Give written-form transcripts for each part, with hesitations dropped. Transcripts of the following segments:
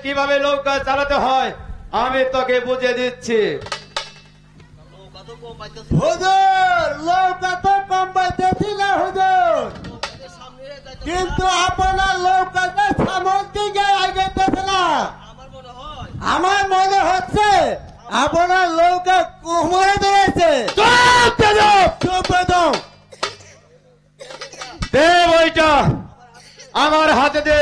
কিভাবে নৌকা চালাতে হয় আমি তোকে বুঝিয়ে দিচ্ছি। হুজুর, নৌকা তো কম পাইতেছি না হুজুর, কিন্তু আপনার নৌকাটা সামনের দিকে আগাইতেছে না। আমার মনে হচ্ছে আপনার নৌকা কোমরে ধরেছে। দে বইটা আমার হাতে দে।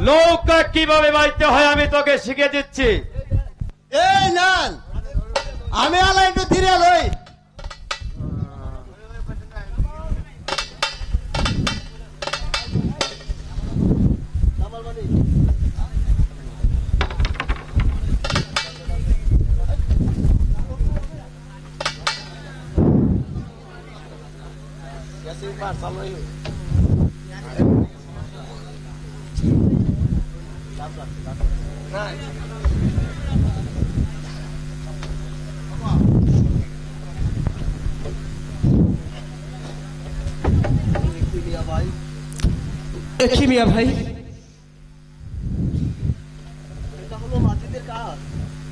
নৌকা কিভাবে বাইতে হয় আমি তোকে শিখিয়ে দিচ্ছি। এই নান, আমি আলা একটু ধীরে লই। একই মিয়া ভাই,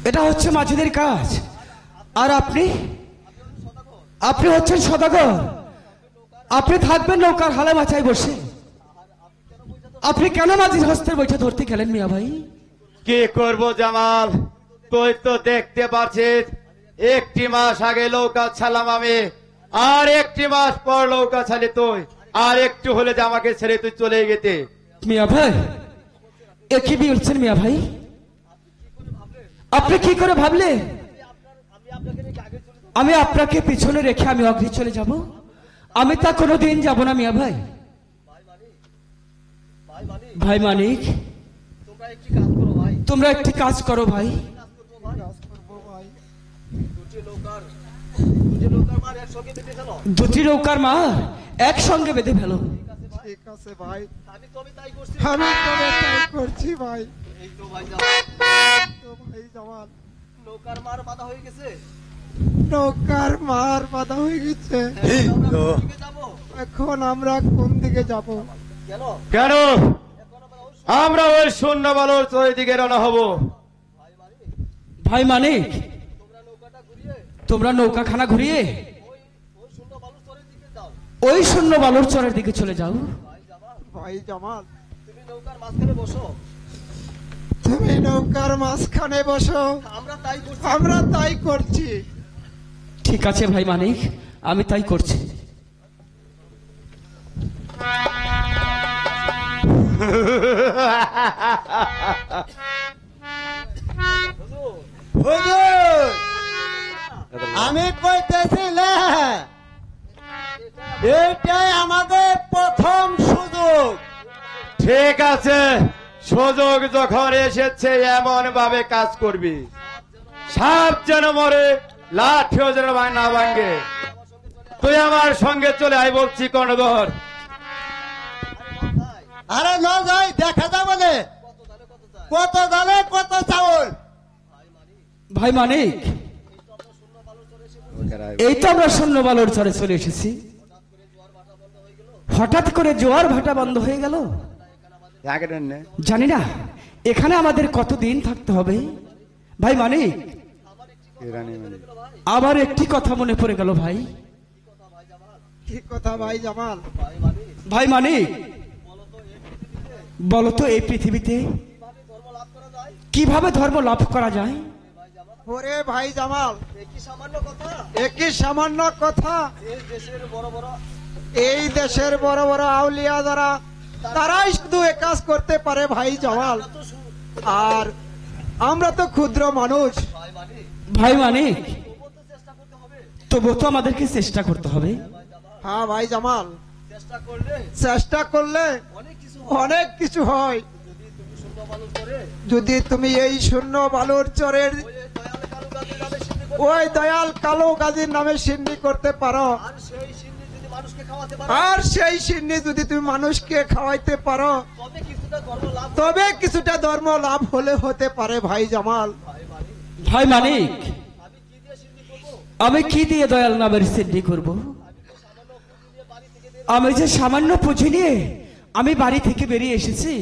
এটা হচ্ছে মাঝিদের কাজ। আর আপনি আপনি হচ্ছেন সদাগর। আপনি থাকবেন নৌকার হালে মাচায় বসে। আপনি কেন মাঝির হস্তের বৈঠা ধরতে গেলেন মিয়া ভাই? কি করব জামাল, তুই তো দেখতে পাচ্ছিস একটি মাস আগে নৌকা ছাড়লাম আমি, আর একটি মাস পর নৌকা ছাড়লি তুই, আর একটু হলে যে আমাকে ছেড়ে তুই চলে গেতে। মিয়া ভাই, একই বলছেন মিয়া ভাই? আপনি কি করে ভাবলে আমি আপনাকে পিছনে রেখে আমি অগ্রে চলে যাব? আমি তা কোনোদিন যাব না মিয়া ভাই। ভাই মানিক, তোমরা একটি কাজ করো ভাই। দুটি নৌকার মা একসঙ্গে বেঁধে ফেলো। ঠিক আছে ভাই, আমি তবে তাই করছি ভাই। এই তো ভাই জামাল, নৌকার মার বাধা হয়ে গেছে। এখন আমরা কোন দিকে যাব? কেন আমরা ওই শূন্য বালুর চরিদিকে রওনা হব। ভাই মানিক, তোমরা নৌকাখানা ঘুরিয়ে ওই শূন্য বালুর চরের দিকে চলে যাও। ভাই জামাল, তুমি নৌকার মাঝখানে বসো। তুমি নৌকার মাঝখানে বসো, আমরা তাই করছি। ঠিক আছে ভাই মানিক, আমি তাই করছি। হুজুর, আমি কইতেছি না, এটাই আমাদের প্রথম সুযোগ। ঠিক আছে, সুযোগ যখন এসেছে এমন ভাবে কাজ করবি, সাপ যেন মরে, লাঠিও যেন না ভাঙ্গে। তুই আমার সঙ্গে চলে আয় বলছি কর্ণধর। আরে ন যাই, দেখা যাবে না কত দালে কত চাউল। ভাই মানিক, এই তো আমরা শূন্য বালুর চরে চলে এসেছি। হঠাৎ করে জোয়ার ভাটা বন্ধ হয়ে গেল। জানি না এখানে আমাদের কতদিন থাকতে হবে। ভাই মানিক, আবার একটি কথা মনে পড়ে গেল ভাই। কি কথা ভাই জামাল? ভাই মানিক, বলতো এই পৃথিবীতে কিভাবে ধর্ম লাভ করা যায়? ওরে ভাই জামাল, একই সামান্য কথা। এই দেশের বড় বড় আউলিয়া যারা, তারাই শুধু এ কাজ করতে পারে ভাই জামাল। আর আমরা তো ক্ষুদ্র মানুষ। ভাই মানিক, তবুও তো আমাদেরকে চেষ্টা করতে হবে। হ্যাঁ ভাই জামাল, চেষ্টা করলে অনেক কিছু হয়। যদি তুমি এই শূন্য বালুর চরের ওই দয়াল কালো গাজীর নামে সিন্নি করতে পারো, আর সেই সিন্নি যদি তুমি মানুষকে খাওয়াইতে পারো, তবে কিছুটা ধর্ম লাভ হলে হতে পারে ভাই জামাল। ভাই মানিক, আমি কি দিয়ে দয়াল নামের সিদ্ধি করব? আমি যে সামান্য পুঁজি নিয়ে আমি বাড়ি থেকে বেরিয়ে এসেছি।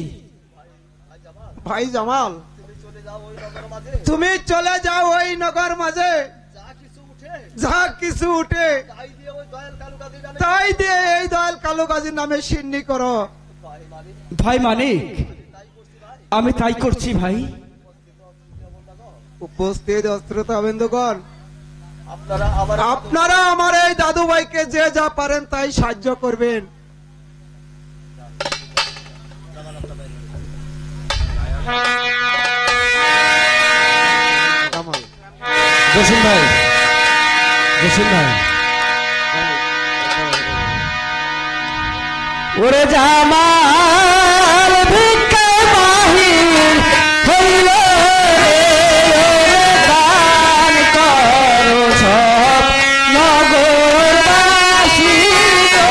ভাই জামাল, তুমি চলে যাও ওই নগর মাঝে, তুমি চলে যাও ওই নগর মাঝে, যা কিছু উঠে যা কিছু উঠে তাই দিয়ে ওই দয়াল কালু কাজী নামে তাই দিয়ে এই দয়াল কালু কাজীর নামে সিন্নি করো। ভাই মালিক, ভাই মানিক, আমি তাই করছি ভাই। উপস্থিত শ্রোতা বিন্দুগণ, আপনারা আপনারা আমার এই দাদু ভাইকে যে যা পারেন তাই সাহায্য করবেন। জসিম ভাই, জসিম ভাই, ওরে জামাল ভিক্ষা বাহির হইল রে, দান করো সব নগরবাসী গো।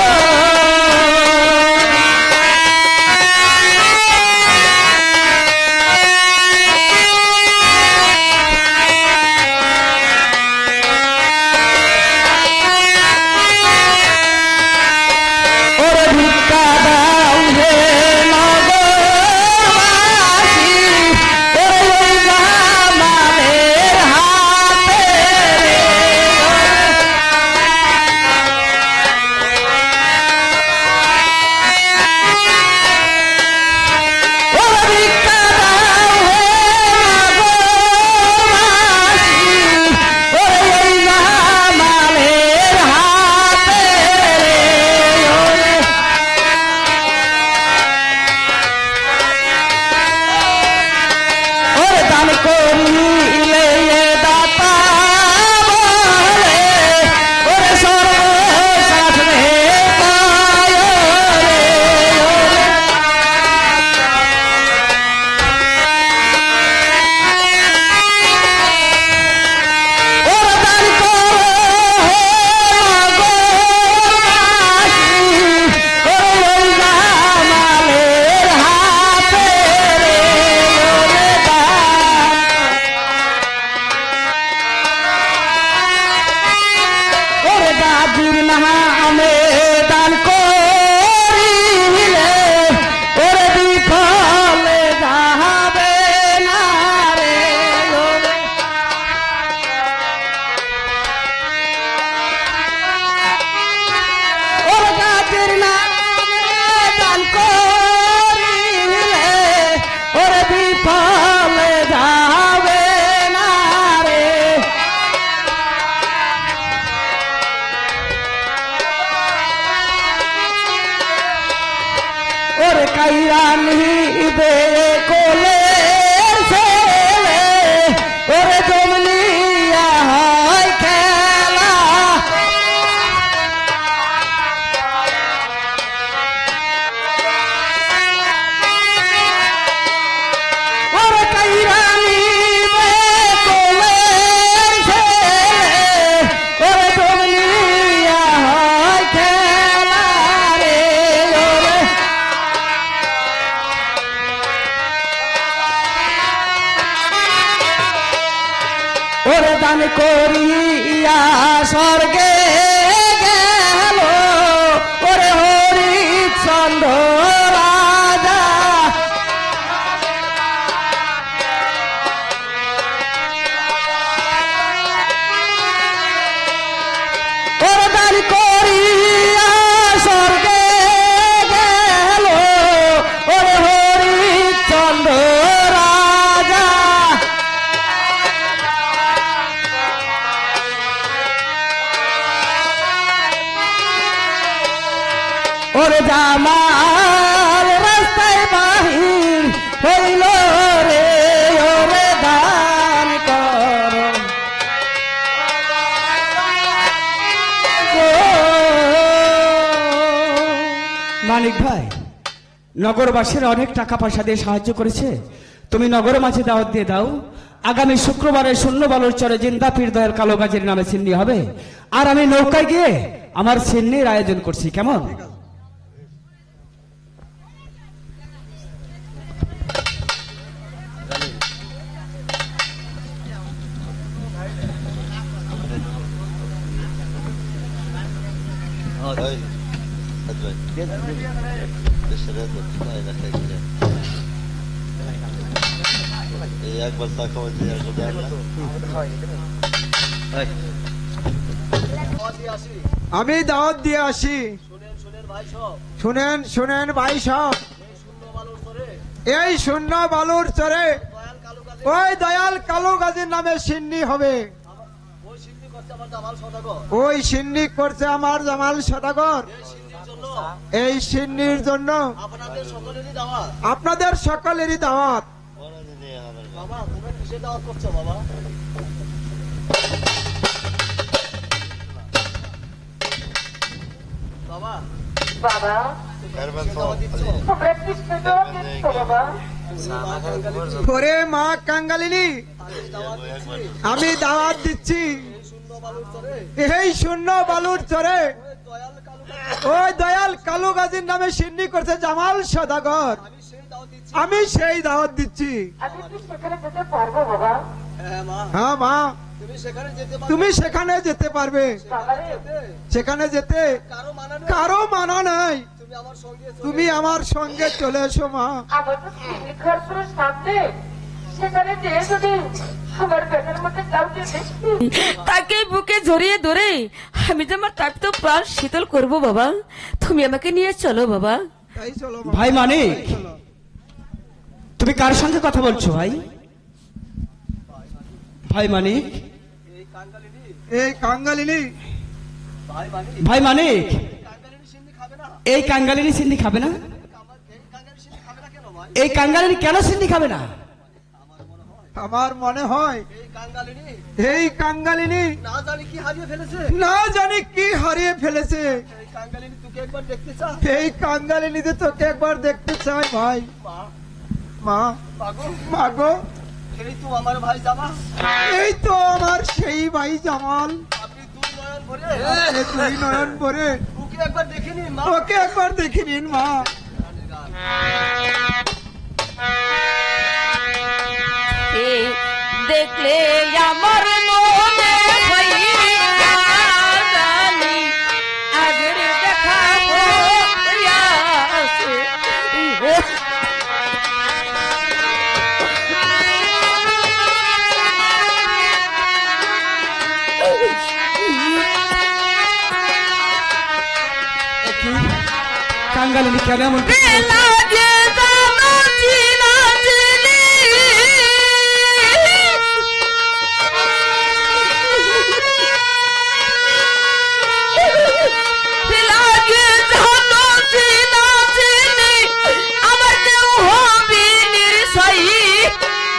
ওরে ভিক্ষা দাও হে নগরবাসী, ওরে ওই জামালের হাতে রে। ওরে ভিক্ষা দাও হে নগরবাসী, ওরে ওই জামালের হাতে রে। ওরে ওরে দান করিলে দাতা বলে, ওরে সর্বশ্বাস রে পায় রে। ওরে দান করো হে নগরবাসী, ওরে ওই জামালের হাতে রে। ওরে দান ওরে দাদির নামে দান করিলে, ওরে বিফলে যাবে না রে। ওরে ওরে দাদির নামে দান করিলে, ওরে বিফলে যাবে না রে। ওরে কাইরা নিবে কোলের ছেলে, ওরে জমনিয়া হয় খেলা। ওরে কাইরা নিবে কোলের ছেলে, ওরে জমনিয়া হয় খেলা রে। ওরে ওরে দান করিয়া স্বর্গে গেল, ওরে হরিচন্দ্র রাজা। ওরে দান করিয়া স্বর্গে গেল, ওরে হরিচন্দ্র রাজা। ওরে জামাল রাস্তায় বাহির হইল রে, ওরে দান করো গো। মানিক ভাই, নগরবাসীর অনেক টাকা পয়সা দিয়ে সাহায্য করেছে, তুমি নগর মাঝে দাওয়াত দিয়ে দাও। আগামী শুক্রবারে শূন্য বালুর চরে জিন্দা পীর দয়াল কালো গাজীর নামে সিন্নি হবে, আর আমি নৌকায় গিয়ে আমার সিন্নির আয়োজন করছি, কেমন? هاي هدوي بس هذا لا لا একবার তাকাও যে আসলে আমি দাওয়াত দিয়ে আসি। শুনেন ভাই সব, এই শূন্য বালুর চরে ওই দয়াল কালু গাজীর নামে সিন্নি হবে। ওই সিন্নি করছে আমার জামাল সদাগর। এই সিন্নির জন্য আপনাদের সকলেরই দাওয়াত। বাবা তুমি কিসের দাওয়াত করছো বাবা? বাবা বাবা তোমরা কৃষ্ণ দেওয়া দিচ্ছ বাবা। ওরে মা কাঙ্গালিনী, আমি দাওয়াত দিচ্ছি এই শূন্য বালুর চরে ওই দয়াল কালু গাজীর নামে সিন্নি করছে জামাল সদাগর। আমি সেই দাওয়াত দিচ্ছি। আমি কি সেখানে যেতে পারবো বাবা? হ্যাঁ মা, তুমি সেখানে যেতে পারবে। বাবারে সেখানে যেতে কারো মানা নাই। তুমি আমার সঙ্গে চলে এসো মা। আমার তো শিক্ষার পুরো সামনে, সেখানে যে যদি আমার পেটের মধ্যে কাউকে দেখি তাকে বুকে জড়িয়ে ধরে আমি যে আমার তাকে তো প্রাণ শীতল করবো বাবা। তুমি আমাকে নিয়ে চলো বাবা। তাই চলো মা। ভাই মানিক, তুমি কার সঙ্গে কথা বলছো ভাই? ভাই মানিক, এই কাঙ্গালিনী ভাই মানিক, এই কাঙ্গালিনী সিন্নি খাবে না? এই কাঙ্গালিনী কেন সিন্নি খাবে না? আমার মনে হয় এই কাঙ্গালিনী না জানি কি হারিয়ে ফেলেছে। না জানি কি হারিয়ে ফেলেছে। এই কাঙ্গালিনী তোকে একবার দেখতে চা। এই কাঙ্গালিনীতে তোকে একবার দেখতে চাই ভাই। মা মা, মাগো মাগো, এই তো আমার ভাই জামা। এই তো আমার সেই ভাই জামাল। আপনি দুই নয়ন ভরে এই দুই নয়ন ভরে ওকে একবার দেখে নিন মা। ওকে একবার দেখে নিন মা। দেখলে আমার মনে হইয়া জানি আগের দেখা হইয়াছে। কাঙ্গালিনী কেন এমন করছে? লাগে জানো চিনা চিনি লাগে জানো চিনা চিনি আমার কেউ হবি নির্সাই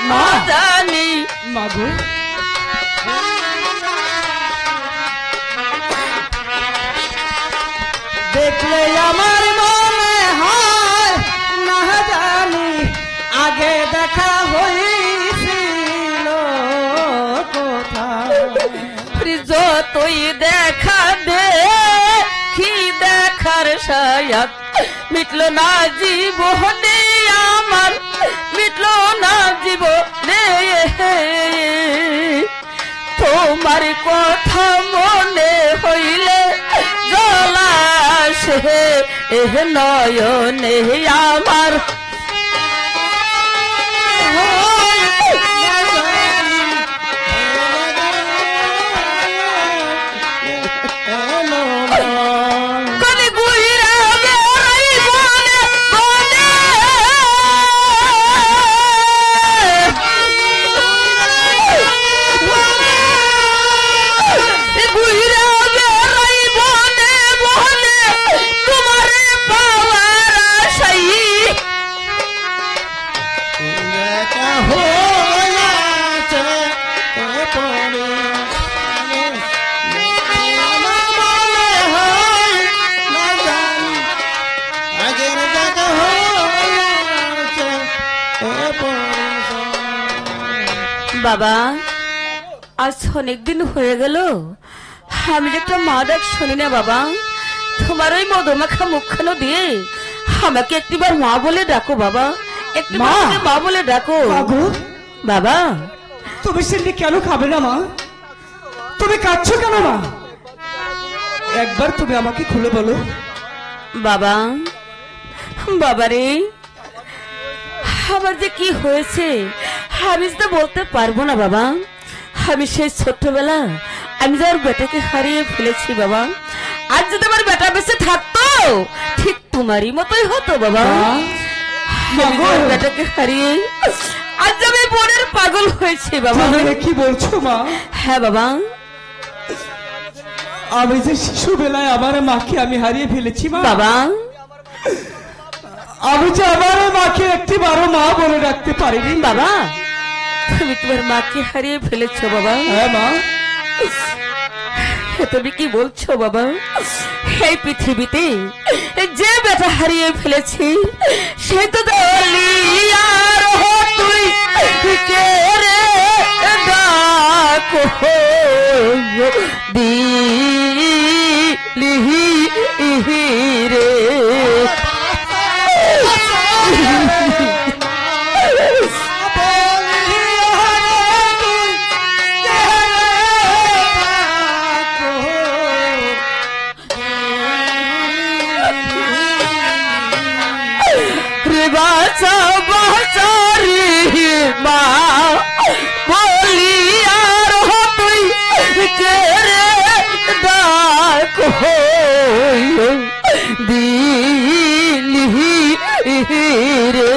না জানি মাগো, দেখলে আমার মনে হয় না জানি আগে দেখা হয়েছিল কোথায়। যতই দেখা দে কি দেখার সায়াত মিটলো না জীবনে আমার, মিটলো না জীবনে। তোমার কথা মনে হইলে জলাশে নয়নে আমার কলি গুইরা বেড়াই বনে বনে গুইরা বেড়াই বনে বনে তোমারে পাওয়ার আশাই দেখা হয়েছে পরে আমার মনে হয় না জানি আগের দেখা হয়েছে বাবা আজ অনেকদিন হয়ে গেল আমি যে একটা মা ডাক শুনি না বাবা। তোমার ওই মধুমাখা মুখখানো দিয়ে আমাকে একটিবার মা বলে ডাকো বাবা, একটি মা? মা বলে ডাকো মাগো, বাবা। তুমি সিন্নি কেন খাবে না মা? তুমি কাঁদছো কেন মা? একবার তুমি আমাকে খুলে বলো। বাবা, বাবারে আমার যে কি হয়েছে আমি তো বলতে পারবো না বাবা। আমি সেই ছোট্টবেলা আমি যার বেটাকে হারিয়ে ফেলেছি বাবা। আজ যদি আমার বেটা বেঁচে থাকতো ঠিক তোমারই মতোই হতো বাবা। আমি যার বেটাকে হারিয়ে আজ আমি বোনের পাগল হয়েছি বাবা। তুমি কি বলছো মা? হ্যাঁ বাবা। আমি যে শিশুবেলায় আমার মাকে আমি হারিয়ে ফেলেছি মা। বাবা আমি যে আমার মাকে একটি বারো মা বলে রাখতে পারিনি বাবা, তুমি তোমার মাকে হারিয়ে ফেলেছো বাবা। হ্যাঁ মা। তুমি কি বলছো বাবা? এই পৃথিবীতে যে বেটা হারিয়ে ফেলেছি সে তো দলিয়ার তুই কে রে ডাকো দিলিহি রে। বাঁচা বাঁচারি মা বলি আর তুই কে রে ডাক দিলি রে।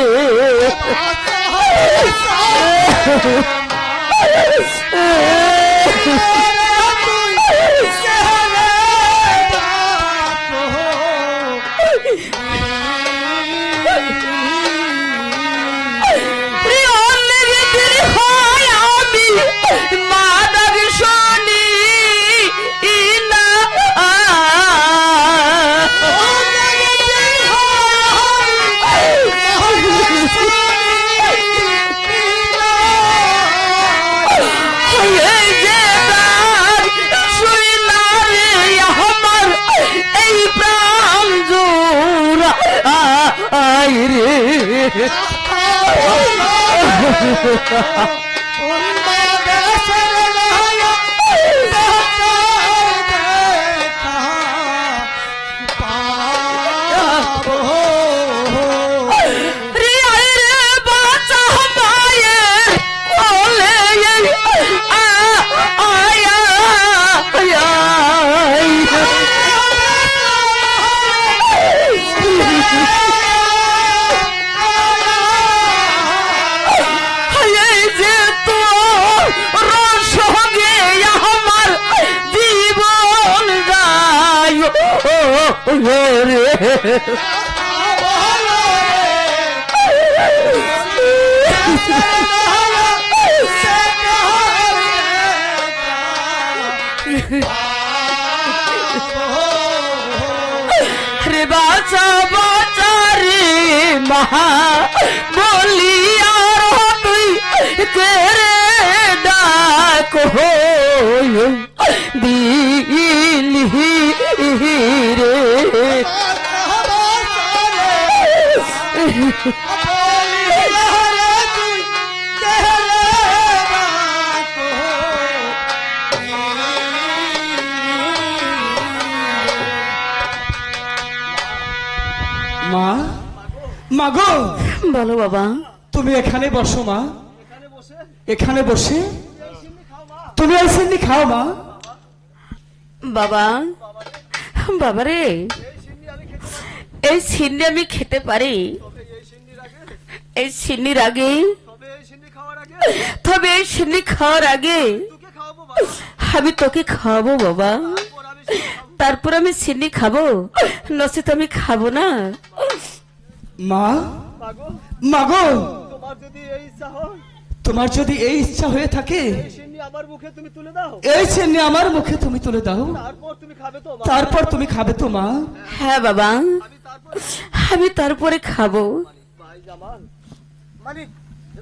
রে বাঁচা বাঁচা রে মহা বলি আর তুই কে রে ডাক দিলি রে। মা, মা গো, বলো বাবা। তুমি এখানে বসো মা। এখানে বসে এখানে বসে এই সিন্নি খাও মা। তুমি এই সিন্নি খাও মা। বাবা, বাবা রে, এই সিন্নি আমি খেতে পারি। এই সিন্নি আমি খেতে পারি। তবে এই সিন্নির আগে, এই সিন্নির আগে, তবে এই সিন্নি খাওয়ার আগে তবে এই সিন্নি খাওয়ার আগে তোকে খাওয়াবো বাবা। আমি তোকে খাওয়াবো বাবা। তারপর আমি সিন্নি খাবো। তারপর আমি সিন্নি খাবো, নচেত আমি খাবো না। মা, মাগো, মা গো, তোমার যদি এই ইচ্ছা হয় তোমার যদি এই ইচ্ছা হয়ে থাকে এই সিন্নি আমার মুখে তুমি তুলে দাও। এই সিন্নি আমার মুখে তুমি তুলে দাও, তারপর তুমি খাবে তো মা। তারপর তুমি খাবে তো মা। হ্যাঁ বাবা, আমি তারপর আমি তারপরে খাবো। ভাই জামাল, মানে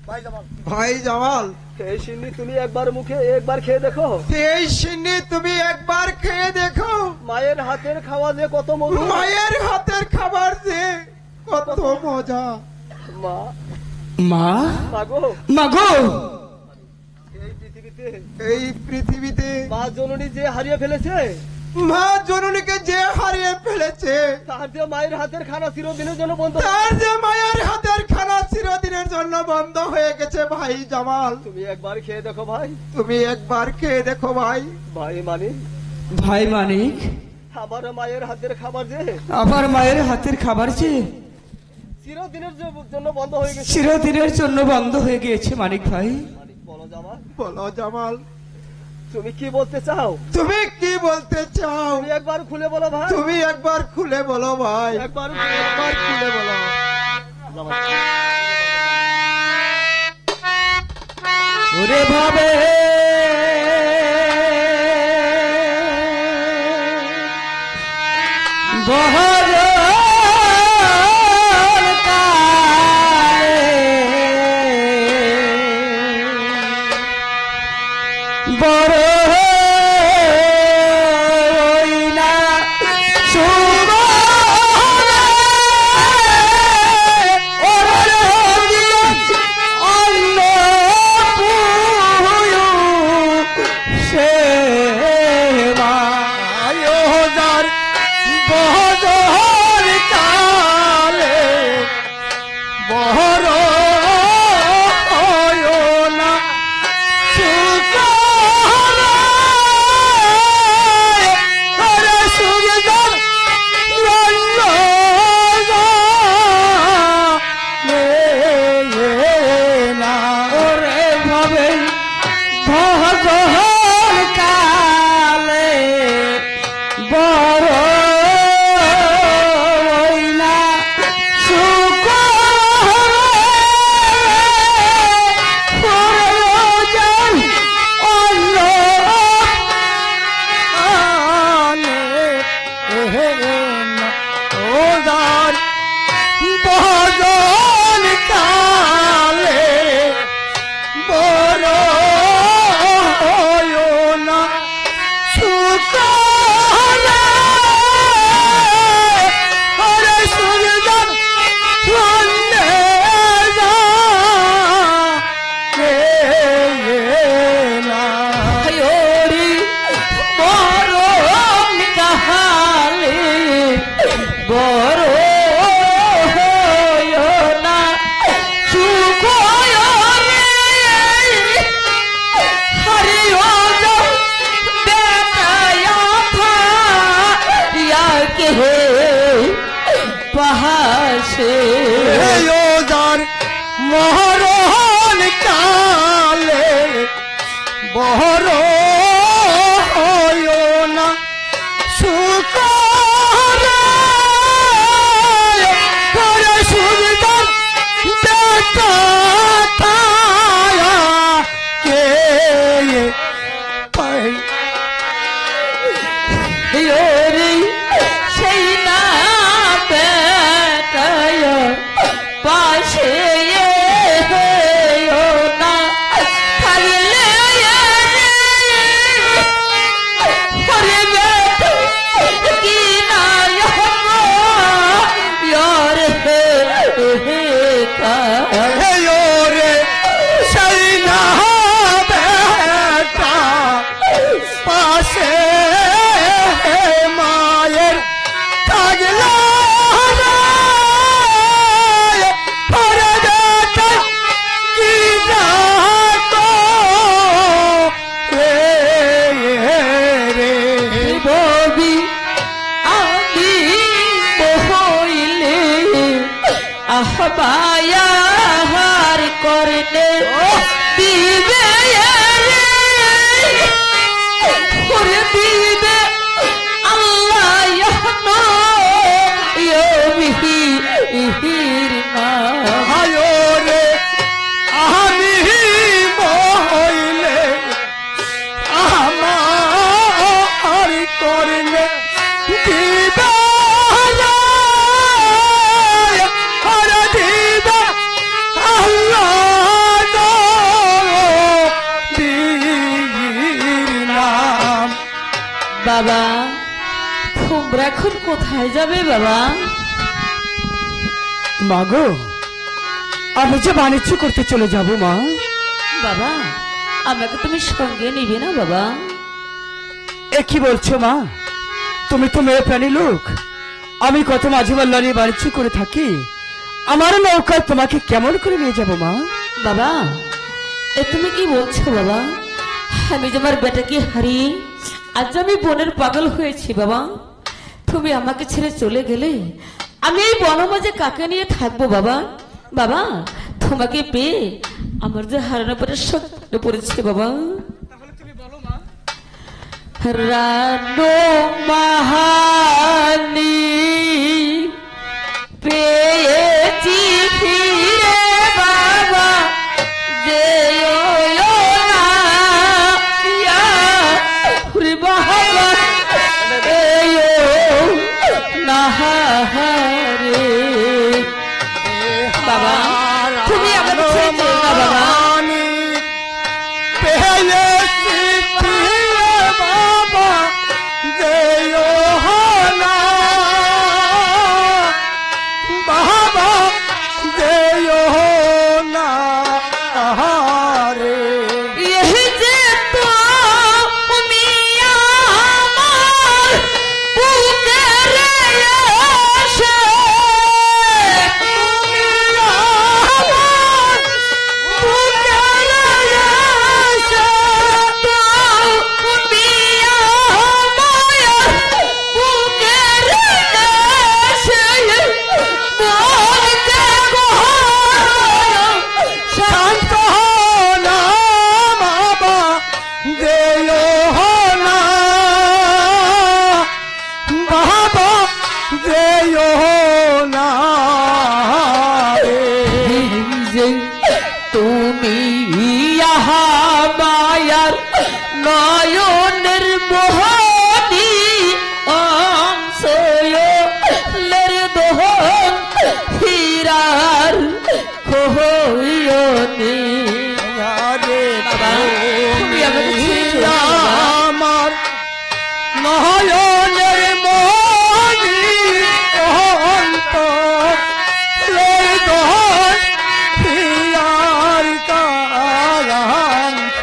ভাই জামাল, ভাই জামাল, এই সিন্নি তুমি একবার মুখে একবার খেয়ে দেখো। এই সিন্নি তুমি একবার খেয়ে দেখো। মায়ের হাতের খাওয়া যে কত মধু। মায়ের হাতের খাবার যে কত মজা। মা, মা, মাগো, মা গো, এই পৃথিবীতে এই পৃথিবীতে মা জননী যে হারিয়ে ফেলেছে মা জননীকে যে হারিয়ে ফেলেছে, তার যে মায়ের হাতের খানা চিরদিনের জন্য বন্ধ। তার যে মায়ের হাতের খানা চিরদিনের জন্য বন্ধ হয়ে গেছে ভাই জামাল। তুমি একবার খেয়ে দেখো ভাই। তুমি একবার খেয়ে দেখো ভাই। ভাই মানে ভাই মানিক, আমার মায়ের হাতের খাবার যে আমার মায়ের হাতের খাবার যে চিরদিনের জন্য বন্ধ হয়ে গেছে। চিরদিনের জন্য বন্ধ হয়ে গিয়েছে মানিক ভাই। মানিক বলো জামাল, বলো জামাল, তুমি কি বলতে চাও? তুমি কি বলতে চাও? তুমি একবার খুলে বলো ভাই। তুমি একবার খুলে বলো ভাই, একবার একবার খুলে বলো। ওরে ভাবে বহর কালে বড় হইনা সুবনে ওরে অন্য পুয়ু সে মায়োদার বহর কালে বহর না মহরণ কালে বহর না সুখ সুন্দর কে পাই সেই না বেটায় পাশে মায়ের থাকলে আহবায়ার করলে দিবে করে দিবে আল্লাহ ইহির রে আমি মহইলে আমার করলে দিবে বাবা তোমরা এখন কোথায় যাবে বাবা? মাগো আমি যে বাণিজ্য করতে চলে যাব মা। বাবা আমাকে তুমি সঙ্গে নিবে না বাবা? এ কি বলছো মা? তুমি তো মেয়ে প্রাণী লোক, আমি কত মাঝে মাল্লানি বাণিজ্য করে থাকি, আমার নৌকায় তোমাকে কেমন করে নিয়ে যাব মা? বাবা, এ তুমি কি বলছো বাবা? আমি তোমার বেটাকে হারিয়ে আজ আমি বনের পাগল হয়েছি বাবা। তুমি আমাকে ছেড়ে চলে গেলে আমি এই বনমাঝে কাকে নিয়ে থাকবো বাবা? বাবা, তোমাকে পেয়ে আমার যে হারানো পরে সত্য পড়েছে বাবা। রানো মাহানি পেয়েছি ফিরে বাবা, যেও না ইয়া রে বাবা, যেও না রে বাবা। তুমি আমাকে ছেড়ে যেও না বাবা। তুমি ইহা মায়ার নয়নের মোহনী অংশয়ের দোহন হীরার খোয়নি। আমার নয়নের মনি অন্তর দোহন হিয়ার কালাংশ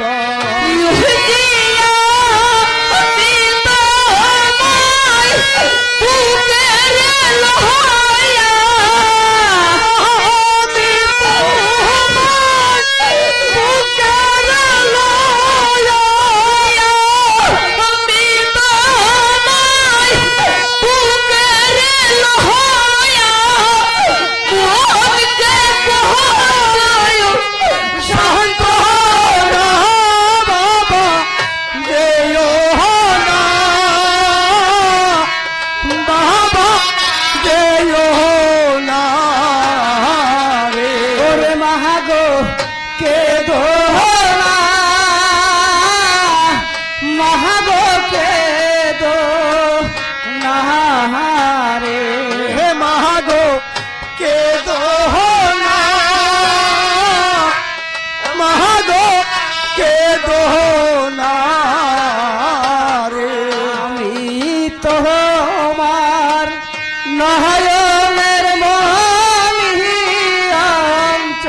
নয়নের মনি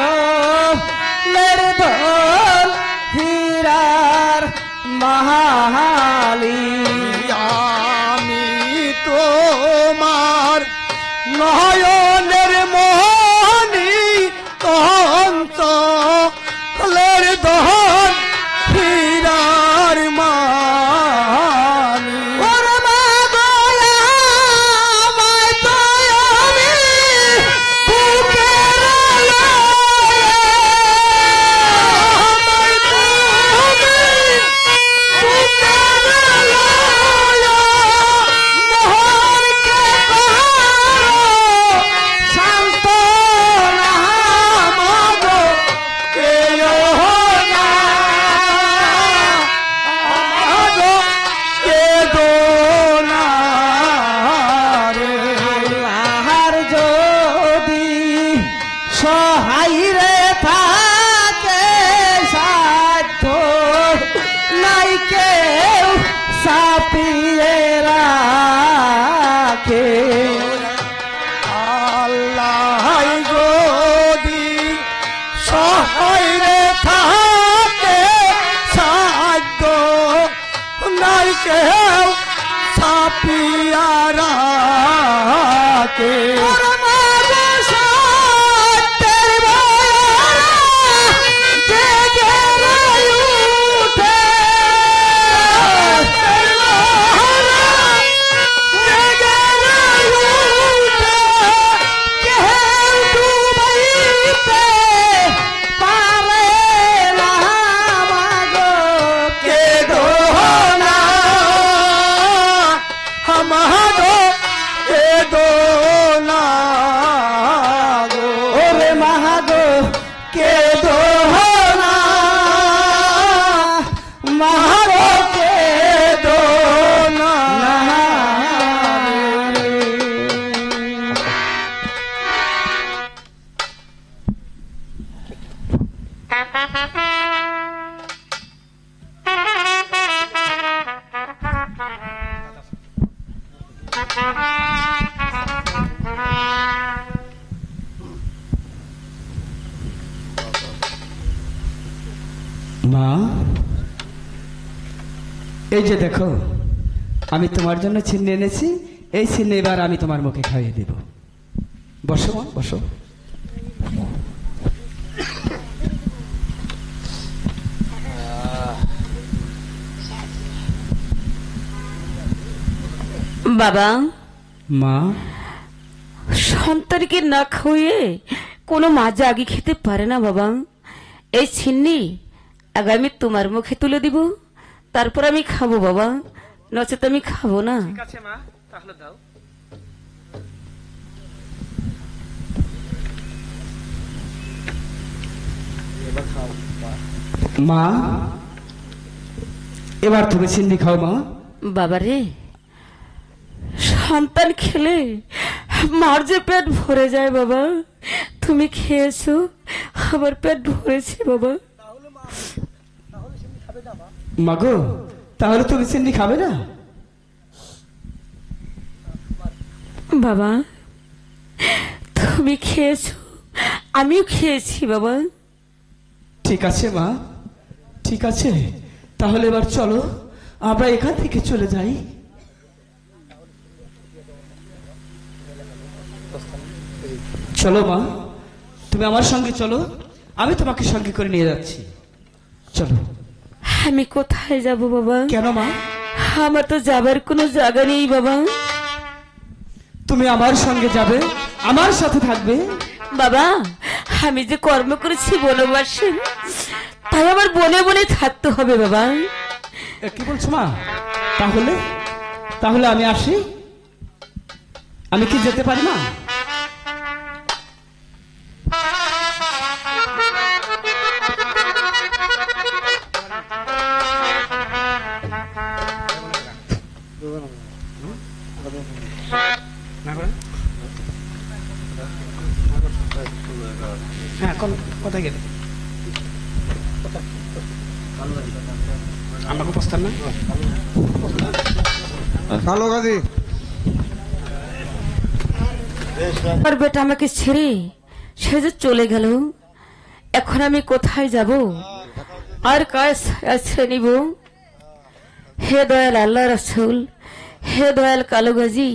অঞ্চলের দোহন হীরার মাহালি। আমি তোমার নয়নের মনি অঞ্চলের দোহন হীরার মাহালি। আল্লাহ যদি সহায় থাকে সাধ্য নাই কেউ ছাপিয়ে কে মা, এই যে দেখো আমি তোমার জন্য চিনি এনেছি। এই চিনি এবার আমি তোমার মুখে খাইয়ে দেব। বসো মা, বসো। বাবা, মা, সন্তানকে না খাইয়ে কোনো মা যে আগে খেতে পারে না বাবা। এই ছিন্নি আগে আমি তোমার মুখে তুলে দিব, তারপর আমি খাবো বাবা, নচেত আমি খাবো না। মা, এবার তুমি চিনি খাও মা। বাবারে, সন্তান খেলে মার যে পেট ভরে যায় বাবা। তুমি খেয়েছো, আমার পেট ভরেছে বাবা। মাগো, তাহলে তুমি চিনি খাবে না? বাবা, তুমি খেয়েছো, আমিও খেয়েছি বাবা। ঠিক আছে মা, ঠিক আছে। তাহলে এবার চলো আমরা এখান থেকে চলে যাই। চলো মা, তুমি আমার সঙ্গে চলো, আমি তোমাকে সঙ্গে করে নিয়ে যাচ্ছি। চলো। আমি কোথায় যাব বাবা? কেন মা? আমার তো যাবার কোনো জায়গা নেই বাবা। তুমি আমার সঙ্গে যাবে, আমার সাথে থাকবে। বাবা, আমি যে কর্ম করেছি বনবাসে, তাই আমার বনে বনে থাকতে হবে বাবা। কি বলছো মা? তাহলে তাহলে আমি আসি, আমি কি যেতে পারি না? হ্যাঁ, কোথায় গেলে আমাকে প্রস্তাব না কালো গাজী আর বেটা আমাকে ছেড়ে সে যে চলে গেল, এখন আমি কোথায় যাব আর কাজ ছেড়ে নিব? হে দয়াল আল্লাহ রাসূল, হে দয়াল কালো গাজী,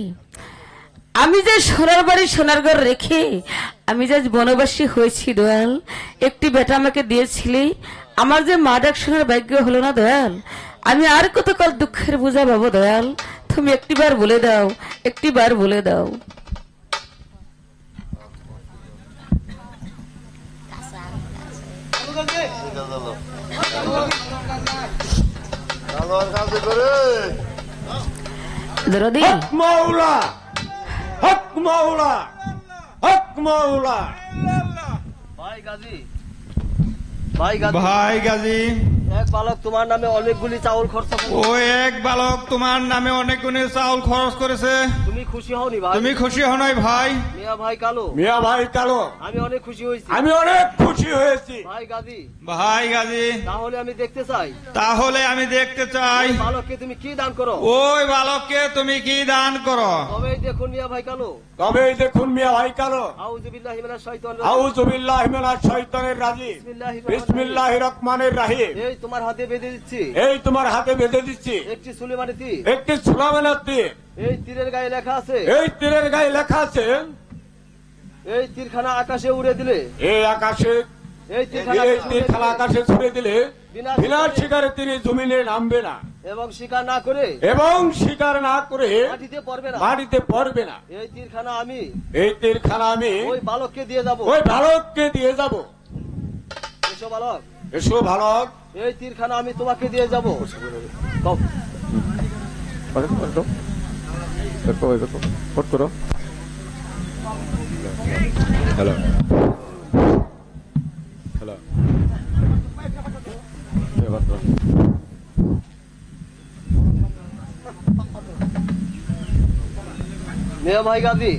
আমি যে সোনার বাড়ি সোনার ঘর রেখে আমি যে বনবাসী হয়েছি দয়াল, একটি বেটা আমাকে দিয়েছিলি, আমার যে মা ডাক শোনার ভাগ্য হলো না দয়াল। আমি আর কতকাল দুঃখের বোঝা পাবো দয়াল? তুমি একটিবার বলে দাও, একটিবার বলে দাও। দরদি, হক মাওলা, হক মাওলা, হক মাওলা। ভাই গাজী, ভাই গাজী, ভাই গাজী, এক বালক তোমার নামে অনেকগুলি চাউল খরচ করে। ওই এক বালক তোমার নামে অনেকগুলো চাউল খরচ করেছে। তুমি খুশি হওনি ভাই? তুমি খুশি হও নাই ভাই? মিয়া ভাই কালো, মিয়া ভাই কালো, আমি অনেক খুশি হয়েছি। আমি অনেক খুশি হয়েছি। ভাই গাজী, ভাই গাজী, তাহলে আমি দেখতে চাই, তাহলে আমি দেখতে চাই বালককে তুমি কি দান করো। ওই বালককে তুমি কি দান করো। তবেই দেখুন মিয়া ভাই কালো। তবেই দেখুন মিয়া ভাই কালো। আউযুবিল্লাহি মিনাশ শাইতানির আউযুবিল্লাহি মিনাশ শাইতানির রাজিম। বিসমিল্লাহির রহমানির রহিম। এই তোমার হাতে বেঁধে দিচ্ছি, এই তোমার হাতে বেঁধে দিচ্ছি একটি সুলেমানিতি, একটি সুলামানাতি, এই তীরের গায়ে লেখা আছে, এই তীরের গায়ে লেখা আছে, এই তীরখানা আকাশে উড়ে দিলে, এই আকাশে এই এই তীরখানা আকাশে ছুড়ে দিলে বিনা বিনা শিকারে তিনি জমিনে নামবে না এবং শিকার না করে এবং শিকার না করে মাটিতে পড়বে না। মাটিতে পড়বে না। এই তীরখানা আমি এই তীরখানা আমি ওই বালককে দিয়ে যাব। ওই বালককে দিয়ে যাব। এসো বালক, এসো বালক, এই তীরখানা আমি তোমাকে দিয়ে যাব। কও। হ্যালো হ্যালো মেয়ে ভাই গাজী,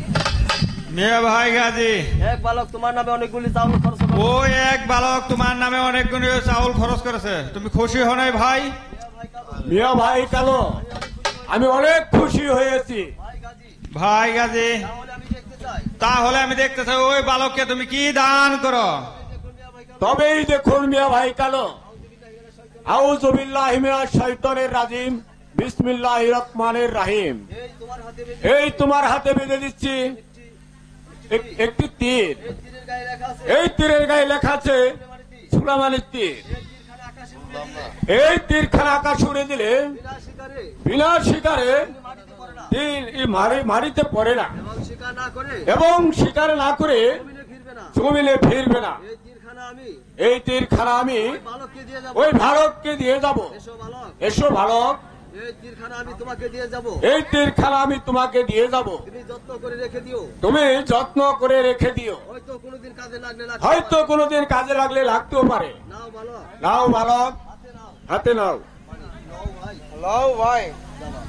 মেয়ে ভাই গাজী, এক বালক তোমার নামে অনেকগুলি চাউল খরচ করলো। ওই এক বালক তোমার নামে অনেকগুলো চাউল খরচ করেছে, তুমি খুশি হও নাই ভাই? মিয়া ভাই কালো, আমি অনেক খুশি হয়েছি। ভাই গাজী, ভাই গাজী, তাহলে আমি দেখতে চাই, তাহলে আমি দেখতে চাই ওই বালককে তুমি কি দান করো। দেখুন মিয়া ভাই গাজী, তবেই দেখুন মিয়া ভাই কালো। আউযু বিল্লাহি মিনাশ শাইতানির রাজিম, বিসমিল্লাহির রহমানির রহিম। এই তোমার হাতে এই তোমার হাতে বেঁধে দিচ্ছি একটি তীর। এই তীরের গায়ে লেখা আছে, এই তীরের গায়ে লেখা আছে সুলাইমানের তীর। এই তীরখানা আকাশে উড়ে দিলে, এই তীরখানা আকাশ উড়ে দিলে বিনা শিকারে বিনা শিকারে মাটিতে পড়ে না তীর মাটিতে পড়ে না এবং শিকার না করে এবং শিকার না করে জমিনে ফিরবে না। জমিনে ফিরবে না। এই তীরখানা আমি এই তীরখানা আমি ওই বালককে দিয়ে যাব। ওই বালককে দিয়ে যাব। এসো বালক, এসো বালক, এই তীরখানা আমি তোমাকে দিয়ে যাব। এই তীরখানা আমি তোমাকে দিয়ে যাব। তুমি যত্ন করে রেখে দিও, তুমি যত্ন করে রেখে দিও, হয়তো কোনোদিন কাজে লাগলে লাগতে হয়তো পারে। কোনোদিন কাজে লাগলে লাগতেও পারে। নাও বালক, নাও বালক, হাতে নাও। হাতে নাও। নাও ভাই, লাও ভাই যাবা।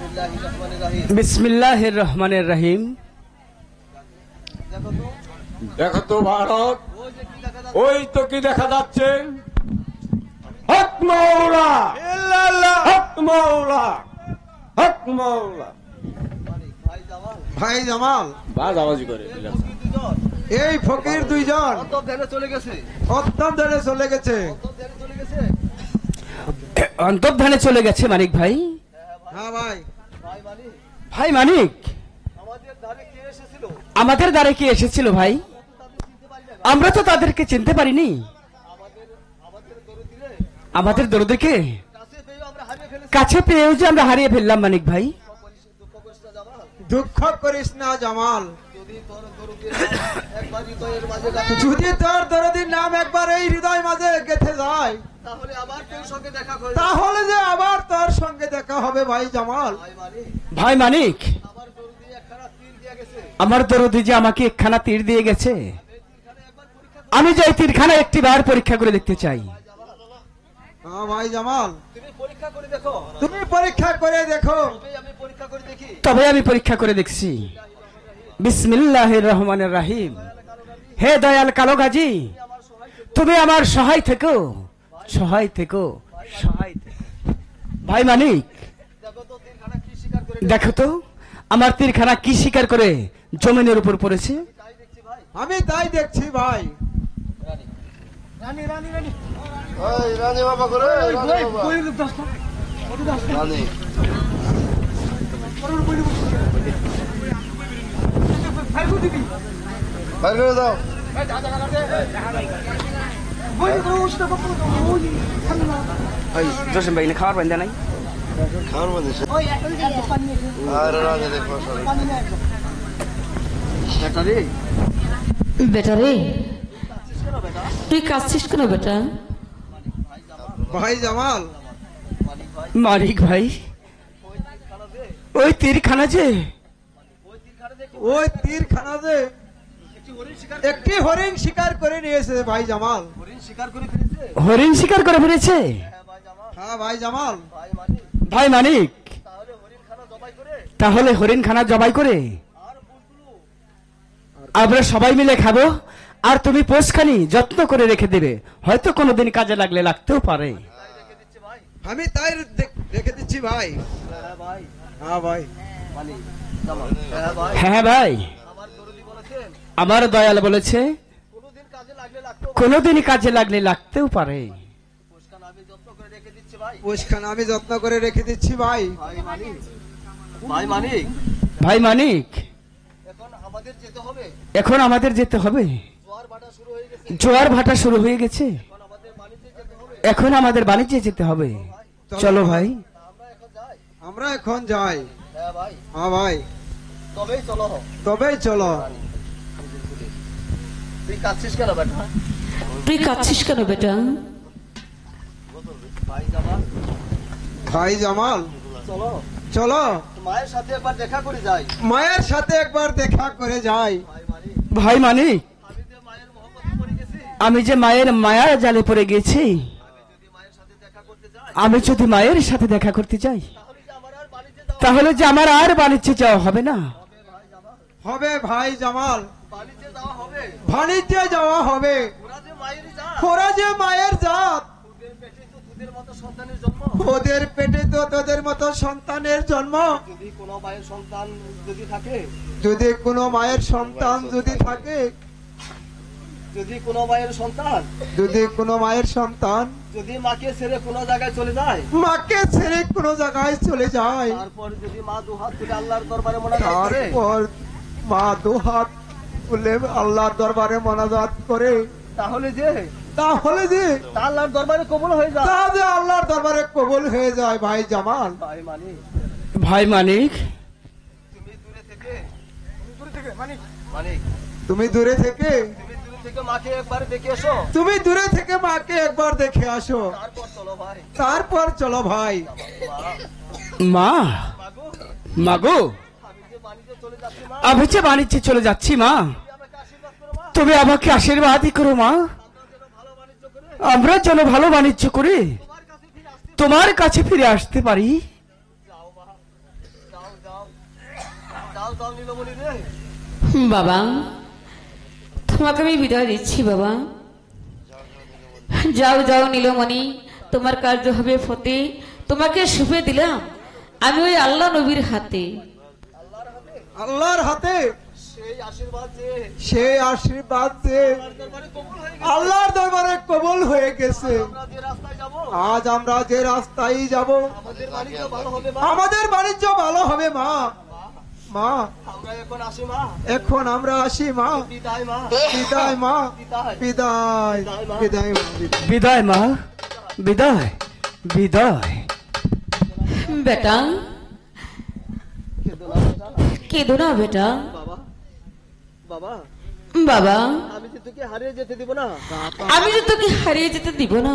বিসমিল্লাহির রহমানির রহিম। বিসমিল্লাহির রহমানির রহিম। দেখো তো, দেখো তো বালক, ওই যে কি লেখা যাচ্ছে, ওই তো কি দেখা যাচ্ছে? হক মৌলা, হক মৌলা, হক মৌলা। ভাই জামাল, ভাই জামাল বাজ আওয়াজি করে এই ফকির দুজন এই ফকির দুইজন অন্তর ধ্যানে চলে গেছে, অত্যম ধরে চলে গেছে। অন্তর ধ্যানে চলে গেছে। অন্তর্ধানে চলে গেছে মানিক ভাই। হ্যাঁ ভাই, ভাই মানি, ভাই মানিক, আমাদের ধারে কে এসেছিল আমাদের দ্বারে কি এসেছিল ভাই? তাদের চিনতে পারি না। আমরা তো তাদেরকে চিনতে পারিনি। আমাদের আমাদের দরদি রে আমাদের দরদিকে কাছে পেয়ে আমরা হারিয়ে ফেলেছি। কাছে পেয়েও যে আমরা হারিয়ে ফেললাম মানিক ভাই। দুঃখ করিস না জামাল, দুঃখ করিস না জামাল। যদি তোর দরদির একবার হৃদয়ের মাঝে গাঁথে, যদি তোর দরদির নাম একবার এই হৃদয় মাঝে গেঁথে যায়, তাহলে আবার তোর সঙ্গে দেখা করে। তাহলে যে আবার তোর সঙ্গে দেখা হবে ভাই জামাল। ভাই মানি, ভাই মানিক, আমার দরদি একখানা তীর দিয়ে গেছে। আমার দরদি যে আমাকে একখানা তীর দিয়ে গেছে, এই তীরখানা একবার পরীক্ষা করে। আমি যে এই তীরখানা একটি বার পরীক্ষা করে দেখতে চাই। হ্যাঁ ভাই জামাল, তুমি পরীক্ষা করে দেখো, তুমি পরীক্ষা করে দেখো। তবেই আমি পরীক্ষা করে দেখি। তবে আমি পরীক্ষা করে দেখছি। বিসমিল্লাহির রহমানির রহিম। হে দয়াল কালো গাজী, তুমি আমার সহায় থেকো, সহায় থেকো, সহায় থেকো। ভাই মানিক, দেখো তো তীরখানা কি শিকার করে। দেখো তো আমার তীরখানা কি শিকার করে জমিনের উপর পড়েছে। তাই দেখছি ভাই। আমি তাই দেখছি ভাই। রানী বাবা করে রানী বাইরে করে দাও। জসিম ভাই খাওয়ার বান্ধা নাই। খাওয়ার মধ্যে আর রানী দেখো বেটা রে, তুই কাঁদছিস কেন বেটা? ভাই জামাল, মানিক ভাই, ওই তীরখানা যে ওই তীরখানা যে একটি হরিণ শিকার করে নিয়েছে ভাই জামাল। শিকার করে ফেলেছে। হরিণ শিকার করে ফেলেছে। হ্যাঁ ভাই জামাল, ভাই মানি, ভাই মানিক, তাহলে হরিণ খানা জবাই করে তাহলে হরিণ খানা জবাই করে আর বুঝলো আমরা সবাই মিলে খাবো, আর তুমি পোষখানি যত্ন করে রেখে দেবে, হয়তো কোনোদিন কাজে লাগলে লাগতেও পারে। রেখে দিচ্ছে ভাই। আমি তাই রেখে দিচ্ছি ভাই। হ্যাঁ ভাই হ্যাঁ ভাই, মানি জামাল। হ্যাঁ ভাই, হ্যাঁ ভাই, আমার দরদি বলেছেন আমার দয়াল বলেছে কোনোদিন কাজে লাগলে লাগতো। কোনোদিন কাজে লাগলে লাগতেও পারে। পোষখানা আমি যত্ন করে রেখে দিচ্ছি ভাই। পোষখানা আমি যত্ন করে রেখে দিচ্ছি ভাই। ভাই মানি, ভাই মানিক, ভাই মানিক, এখন আমাদের যেতে হবে। এখন আমাদের যেতে হবে। জোয়ার ভাটা শুরু হয়ে গেছে, জোয়ার ভাটা শুরু হয়ে গেছে। এখন আমাদের বাণিজ্যে যেতে হবে। এখন আমাদের বাণিজ্যে যেতে হবে। চলো ভাই। আমরা এখন যাই। আমরা এখন যাই। হ্যাঁ ভাই, হ্যাঁ ভাই, তবেই চলো। তবেই চলো। তুই কাঁদছিস কেন বেটা? তুই কাঁদছিস কেন বেটা? ভাই জামাল, ভাই জামাল, চলো চলো মায়ের সাথে একবার দেখা করে যাই। মায়ের সাথে একবার দেখা করে যাই। ভাই মানিক, ভাই মানিক, আমি যে মায়ের মহব্বতে পড়ে গেছি, আমি যে মায়ের মায়ার জালে পড়ে গেছি, যদি মায়ের সাথে দেখা করতে যাই, আমি যদি মায়ের সাথে দেখা করতে যাই, তাহলে যে আমার আর বাণিজ্যে যাওয়া তাহলে যে আমার আর বাণিজ্যে যাওয়া হবে না। হবে ভাই জামাল, বাণিজ্যে যাওয়া হবে। বাণিজ্যে যাওয়া হবে। ওরা যে মায়েরই জাত, ওরা যে মায়ের জাত, ওদের পেটে তো তোদের মতো সন্তানের জন্ম। ওদের পেটে তো তোদের মতো সন্তানের জন্ম। যদি কোনো মায়ের সন্তান যদি থাকে, যদি কোনো মায়ের সন্তান যদি থাকে, যদি কোনো মায়ের সন্তান যদি কোনো মায়ের সন্তান যদি মাকে ছেড়ে কোনো জায়গায় চলে যায়, মাকে ছেড়ে কোনো জায়গায় চলে যায়, তারপর যদি মা দুহাত তুলে আল্লাহর দরবারে মোনাজাত করে, তারপর মা দুহাত তুলে আল্লাহর দরবারে মোনাজাত করে, তাহলে যে তা আল্লাহর দরবারে কবুল হয়ে যায়। তা যে আল্লাহর দরবারে কবুল হয়ে যায়। ভাই জামাল, ভাই মানিক, ভাই মানিক, তুমি দূরে থেকে মানিক, তুমি দূরে থেকে তুমি দূরে থেকে মাকে একবার দেখে এসো, তুমি দূরে থেকে মাকে একবার দেখে আসো। তারপর চলো ভাই। তারপর চলো ভাই। মা, মাগো, মাগো, আমি যে বাণিজ্যে চলে যাচ্ছি মা, আমি যে বাণিজ্যে চলে যাচ্ছি মা, তুমি আমাকে আশীর্বাদ করো মা। তুমি আমাকে আশীর্বাদই করো মা। আমরা যেন ভালো বাণিজ্য করে আমরা যেন ভালো বাণিজ্য করে তোমার কাছে ফিরে আসতে তোমার কাছে ফিরে আসতে পারি। যাও মা, যাও যাও যাও যাও নীলমণি রে। বাবা, তোমাকে আমি বিদায় দিচ্ছি বাবা। যাও যাও নীলমণি, তোমার কার্য হবে ফতে। তোমাকে শুভে দিলাম আমি ওই আল্লাহ নবীর হাতে। আল্লাহর হাতে সেই আশীর্বাদ যে সেই আশীর্বাদ যে আল্লাহর দরবারে কবুল হয়ে গেছে। আল্লাহর দরবারে কবুল হয়ে গেছে। আমরা যে রাস্তায় যাব, আজ আমরা যে রাস্তায় যাব, আমাদের বাণিজ্য ভালো হবে মা। আমাদের বাণিজ্য ভালো হবে মা। মা, আমরা এখন আসি মা। এখন আমরা আসি মা। বিদায় মা, বিদায় মা, বিদায়। বিদায়, বিদায় মা, বিদায়। বিদায় মা, বিদায়, বিদায়। বেটা, কেঁদো না বেটা। কেঁদো না বেটা। বাবা, বাবা, বাবা, আমি যে তোকে হারিয়ে যেতে দিব না। আমি যে তোকে হারিয়ে যেতে দিব না।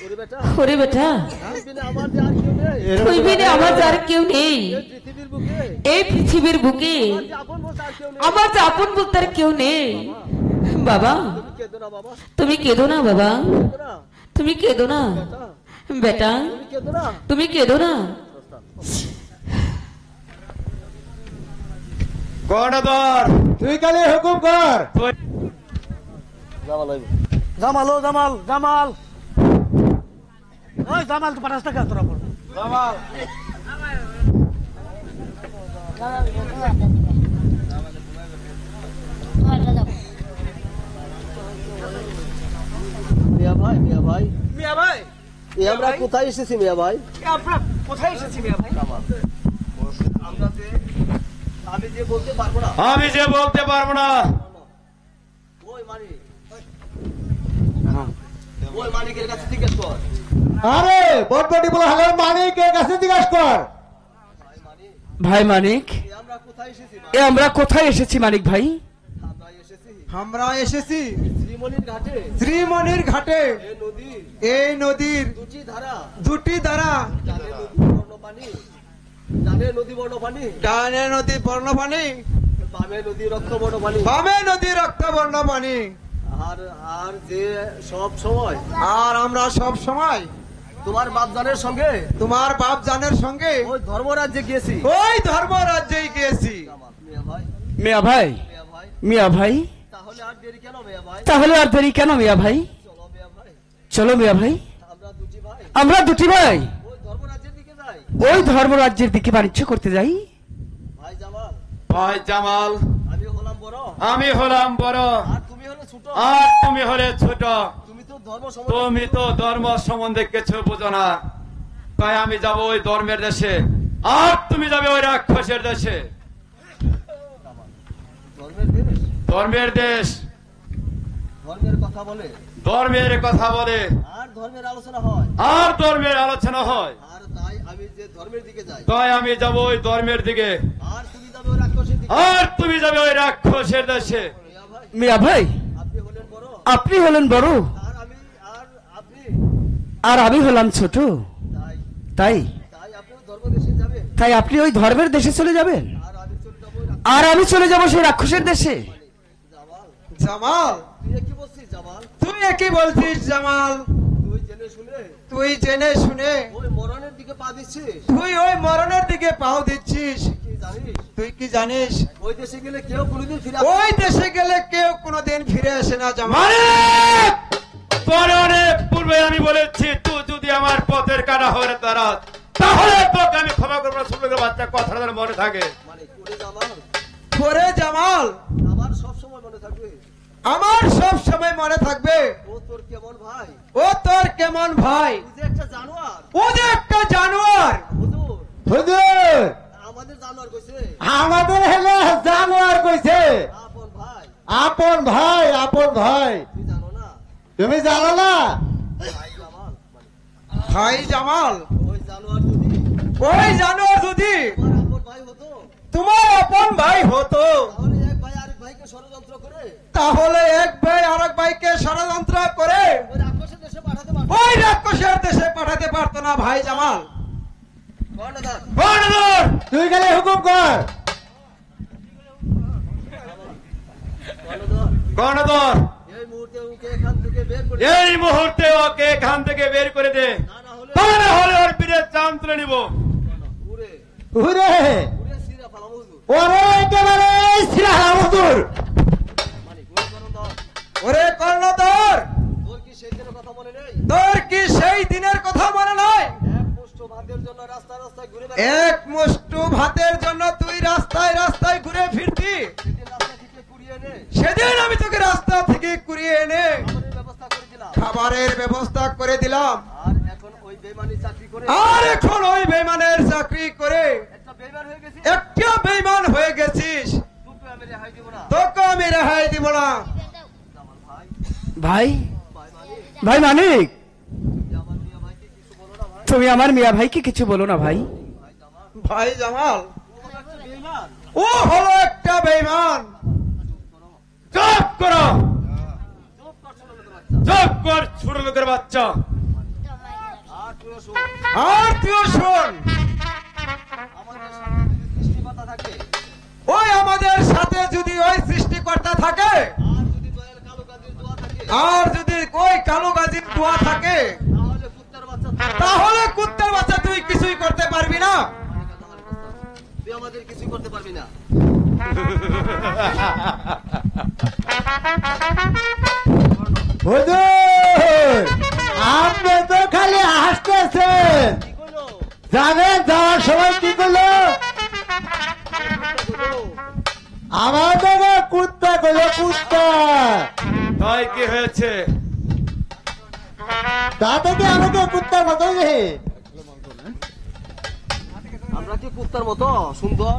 ওরে বেটা, ওরে বেটা, তুই বিনা আমার যে আর কেউ নেই। তুই বিনে আমার যার কেউ নেই এই পৃথিবীর বুকে এই পৃথিবীর বুকে। আমার যে আপন বলতে আর কেউ নেই। আমার যে আপন বলতে আর কেউ নেই। বাবা, তুমি কেঁদো না বাবা, তুমি কেঁদো না বাবা, কেঁদো না তুমি কেঁদো না বেটা, বেটা, তুমি কেঁদো না। তুমি কেঁদো না। গণধর, তুই কালে হুকুম কর। জামাল ও জামাল, জামাল ওই জামাল তো 50 টাকা তোরা পড়। জামাল, মিয়া ভাই, মিয়া ভাই, মিয়া ভাই, এই আমরা কোথায় এসেছি মিয়া ভাই? আমরা কোথায় এসেছি মিয়া ভাই? আমরা যে আমি যে বলতে পারবো না। আমি যে বলতে পারবো না। ওই মানিক, ওই মানিকের কাছে জিজ্ঞেস কর। আরে বটবটি বলে হালে মানিকের কাছে জিজ্ঞাসা কর। ভাই মানিক, ভাই মানিক, এই আমরা কোথায় এসেছি ভাই? এ আমরা কোথায় এসেছি মানিক ভাই? আমরা এসেছি আমরা এসেছি শ্রীমণির ঘাটে। শ্রীমণির ঘাটে। এই নদীর এই নদীর দুটি ধারা, দুটি দ্বারা জানে নদী বর্ণ পানি, জানে নদী বর্ণ পানি, ডানে নদী বর্ণ পানি, বামে নদী রক্ত বর্ণ পানি। বামে নদী রক্ত বর্ণ পানি। আর আর যে সব সময় আর আমরা সব সময় তোমার বাপজানের সঙ্গে তোমার বাপ জানের সঙ্গে ওই ধর্মরাজ্যে গিয়েছি। ওই ধর্মরাজ্যেই গিয়েছি। মিয়া ভাই, মিয়া ভাই, মিয়া ভাই, মিয়া ভাই, তাহলে আর দেরি কেন মিয়া ভাই? তাহলে আর দেরি কেন মিয়া ভাই? চলো মিয়া ভাই, চলো মিয়া ভাই, আমরা দুটি ভাই আমরা দুটি ভাই ওই ধর্মরাজ্যের দিকে যাই। ওই ধর্মরাজ্যের দিকে বাণিজ্য করতে যাই। ভাই জামাল, ভাই জামাল, আমি হলাম বড় আমি হলাম বড় আর তুমি হলে ছোট। আর তুমি হলে ছোট। তুমি তো ধর্ম সম্বন্ধে তুমি তো ধর্ম সম্বন্ধে কিছু বোঝো না। তাই আমি যাব ওই ধর্মের দেশে। আর তুমি যাবে ওই রাক্ষসের দেশে। ধর্মের দেশ, ধর্মের দেশ, ধর্মের কথা বলে, ধর্মের কথা বলে, আর ধর্মের আলোচনা হয়, আর ধর্মের আলোচনা হয়। আর তাই আমি যে ধর্মের দিকে যাই, তাই আমি যাব ওই ধর্মের দিকে, আর তুমি যাবে ওই রাক্ষসের দিকে। আর তুমি যাবে ওই রাক্ষসের দেশে। মিয়া ভাই, মিয়া ভাই, আপনি হলেন বড়, আপনি হলেন বড় আর আমি আর আপনি, আর আমি হলাম ছোট। তাই তাই তাই আপনি ধর্ম দেশে যাবেন, তাই আপনি ওই ধর্মের দেশে চলে যাবেন, আর আমি চলে যাবো ওই আর আমি চলে যাব সেই রাক্ষসের দেশে। জামাল। জামাল, তুই কি বলছিস জামাল? তুই কি বলছিস জামাল? তুই জেনে শুনে তুই জেনে শুনে ওই মরণের দিকে পা দিচ্ছিস, তুই ওই মরণের দিকে পাও দিচ্ছিস। কি জানিস? তুই কি জানিস ওই দেশে গেলে কেউ কোনোদিন ফিরে ওই দেশে গেলে কেউ কোনোদিন ফিরে আসে না জামাল। মালিক, তোরে অনেক পূর্বে আমি বলেছি, তুই যদি আমার পথের কাটা হয়ে দাঁড়াস, তাহলে তোকে আমি ক্ষমা করবো না। ছোট লোকের বাচ্চা কথাটা যেন মনে থাকে। মানে করে জামাল, করে জামাল, আমার সব সময় মনে থাকবে আমার সব সময় মনে থাকবে ও তোর কেমন ভাই, ও তোর কেমন ভাই। তুই যে একটা জানোয়ার। ও যে একটা জানোয়ার। হুজুর, হুজুর, আমাদের জানোয়ার কইছে আমাদের হলো জানোয়ার কইছে। আপন ভাই, আপন ভাই, আপন ভাই, তুই জানো না তুমি জানো না? ভাই জামাল, মানে ভাই জামাল, ওই জানোয়ার যদি ওই জানোয়ার যদি আমার আপন ভাই হতো, তোমার আপন ভাই হতো, তাহলে এক ভাই আরেক ভাইকে ষড়যন্ত্র করে তাহলে এক ভাই আরেক ভাইকে ষড়যন্ত্র করে ওই রাক্ষসের দেশে পাঠাতে পারতো। ওই রাক্ষসের দেশে পাঠাতে পারতো না ভাই জামাল। কর্ণধার, গণধর, তুই গেলে হুকুম কর। কর্ণধার, গণধর, এই মুহূর্তে ওকে এখান থেকে বের করে এই মুহূর্তে ওকে এখান থেকে বের করে দে, না হলে তা না হলে ওর পীরের চান তুলে নিব। উড়ে হুরে, উড়ে সিরা পালাম হুজুর। ওরে একেবারে সিরাহাম হুজুর। মানে ওই কর্ণধার, ওরে কর্ণধর, তোর কি সেই দিনের কথা মনে নেই? তোর কি সেই দিনের কথা মনে নয়? এক মুষ্ঠ ভাতের জন্য রাস্তায় রাস্তায় ঘুরে এক মুষ্টি ভাতের জন্য তুই রাস্তায় রাস্তায় ঘুরে ফিরতি। সেদিন রাস্তা থেকে কুড়িয়ে এনে সেদিন আমি তোকে রাস্তা থেকে কুড়িয়ে এনে আমাদের ব্যবস্থা করে দিলাম, খাবারের ব্যবস্থা করে দিলাম। আর এখন ওই বেমানি চাকরি করে আর এখন ওই বেইমানের চাকরি করে একটা বেইমান হয়ে গেছি, একটা বেইমান হয়ে গেছিস। তোকে আমি রেহাই দিব না। তোকে আমি রেহাই দিব না। জামাল ভাই, ভাই, ভাই মালিক, ভাই মানিক, তুমি আমার মিয়া ভাইকে কিছু বলো না ভাই। তুমি আমার মিয়া ভাইকে কিছু বলো না ভাই। ভাই জামাল, ভাই জামাল, ও একটা বেইমান। ও হলো একটা বেইমান। চুপ করো, চুপ কর ছোট লোকের বাচ্চা। চুপ কর ছোট লোকের বাচ্চা। আর তুইও শোন, আর তুইও শোন, আমাদের সামনে যদি সৃষ্টিকর্তা থাকে, ওই আমাদের সাথে যদি ওই সৃষ্টিকর্তা থাকে, আর যদি দয়াল কালো কাজের দোয়া থাকে, আর যদি ওই কালো গাজীর দোয়া থাকে, তাহলে কুত্তার বাচ্চা তাহলে কুত্তার বাচ্চা তুই কিছুই করতে পারবি না। তুই আমাদের কিছু করতে পারবি না। হুজুর, আপনি তো খালি হাসতেছেন। কি কইলো? জানেন যাওয়ার সময় কি করলো? আমাদের কুত্তা করলো, কুত্তা। তাই কি হয়েছে? তাতে কি আমাকে কুত্তার মতো নেই? আমরা কি কুত্তার মতো সুন্দর?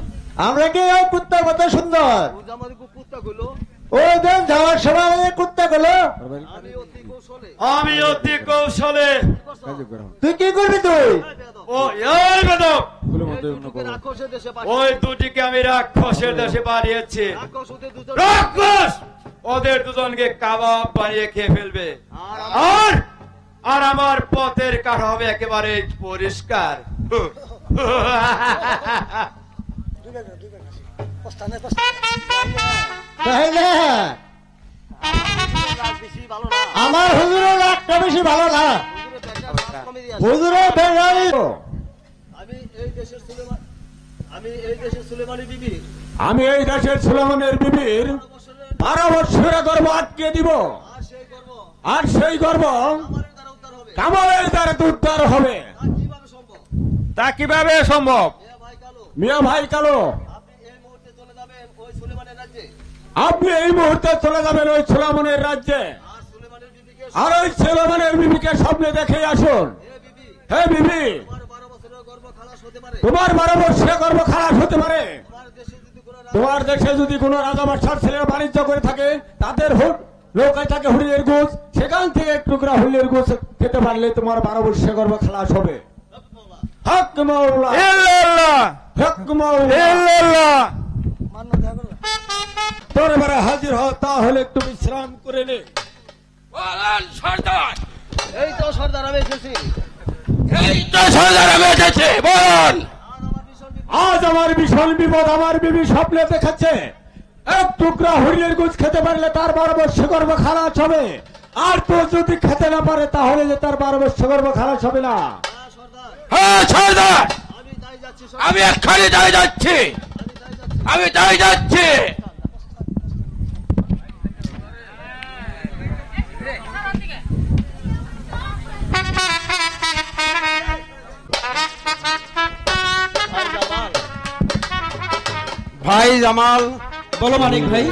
আমরা কি ওই কুত্তার মতো সুন্দর? ও যে আমাদেরকে কুত্তা কইলো, ওই দিন যাওয়ার সময় আমাদের কুত্তা করলো। আমি অতি কৌশলে আমি অতি কৌশলে। তুই তুই কি করবি তুই? ও এই বেদক, রাক্ষসের দেশে ওই দুটিকে আমি রাক্ষসের দেশে পাঠিয়েছি। রাক্ষস ওদের দুজন রাক্ষস ওদের দুজনকে কাবাব বানিয়ে খেয়ে ফেলবে, আর আর আমার পথের কাটা হবে একেবারে পরিষ্কার। তাহলে বেশি ভালো না, আমার হুজুরের রাগটা বেশি ভালো না। হুজুরের পেটটা মাছ কমে দিয়ে আসে। হুজুরের বেগানি আমি এই দেশের সুলেমান, আমি এই দেশের সুলেমানি বিবি আমি এই দেশের সুলেমানের বিবির 12 বৎসরের গর্ভ আটকে দিব, আর সেই গর্ব আর সেই গর্ভ আমাদের দ্বারা উদ্ধার হবে। কামালের দ্বারা উদ্ধার হবে। আর কিভাবে সম্ভব? তা কিভাবে সম্ভব? এ ভাই কালো, মিয়া ভাই কালো, আপনি এই মুহূর্তে চলে যাবেন ওই সুলেমানের রাজ্যে, আপনি এই মুহূর্তে চলে যাবেন ওই সুলেমানের রাজ্যে, আর সুলেমানের বিবিকে আর ওই সুলেমানের বিবিকে স্বপ্নে দেখে আসুন। হে বিবি, হে বিবি, আমার 12 বছরের গর্ব খালাস হতে তোমার 12 বর্ষীয় গর্ভ খালাস হতে পারে। তোমার দেশে যদি কোনো রাজাবাসার ছেলেরা বাণিজ্য করে থাকে, তাদের নৌকায় থাকে হরিণের গোছ, সেখান থেকে এক টুকরা হরিণের গোছ খেতে পারলে তোমার 12 বর্ষীয় গর্ভ খালাস হবে। হক মাওলা, ইল্লাল্লাহ হক মাওলা। ইল্লাল্লাহ। মান্য দেখা করবে তোর এবারে হাজির হ, তাহলে একটু বিশ্রাম করে নে। এই তো সর্দার আমি এসেছি বলুন। আজ আমার ভীষণ বিপদ। আমার বিবি স্বপ্নে দেখাচ্ছে এক টুকরা হরিণের গোছ খেতে পারলে তার 12 বর্ষীয় গর্ভ খালাস হবে। আর তো যদি খেতে না পারে তাহলে যে তার 12 বর্ষীয় গর্ভ খালাস হবে না। হ্যাঁ সর্দার, আমি তাই যাচ্ছি আমি এক্ষুনি তাই যাচ্ছি। আমি তাই যাচ্ছি। ভাই জামাল, বলো মানিক ভাই।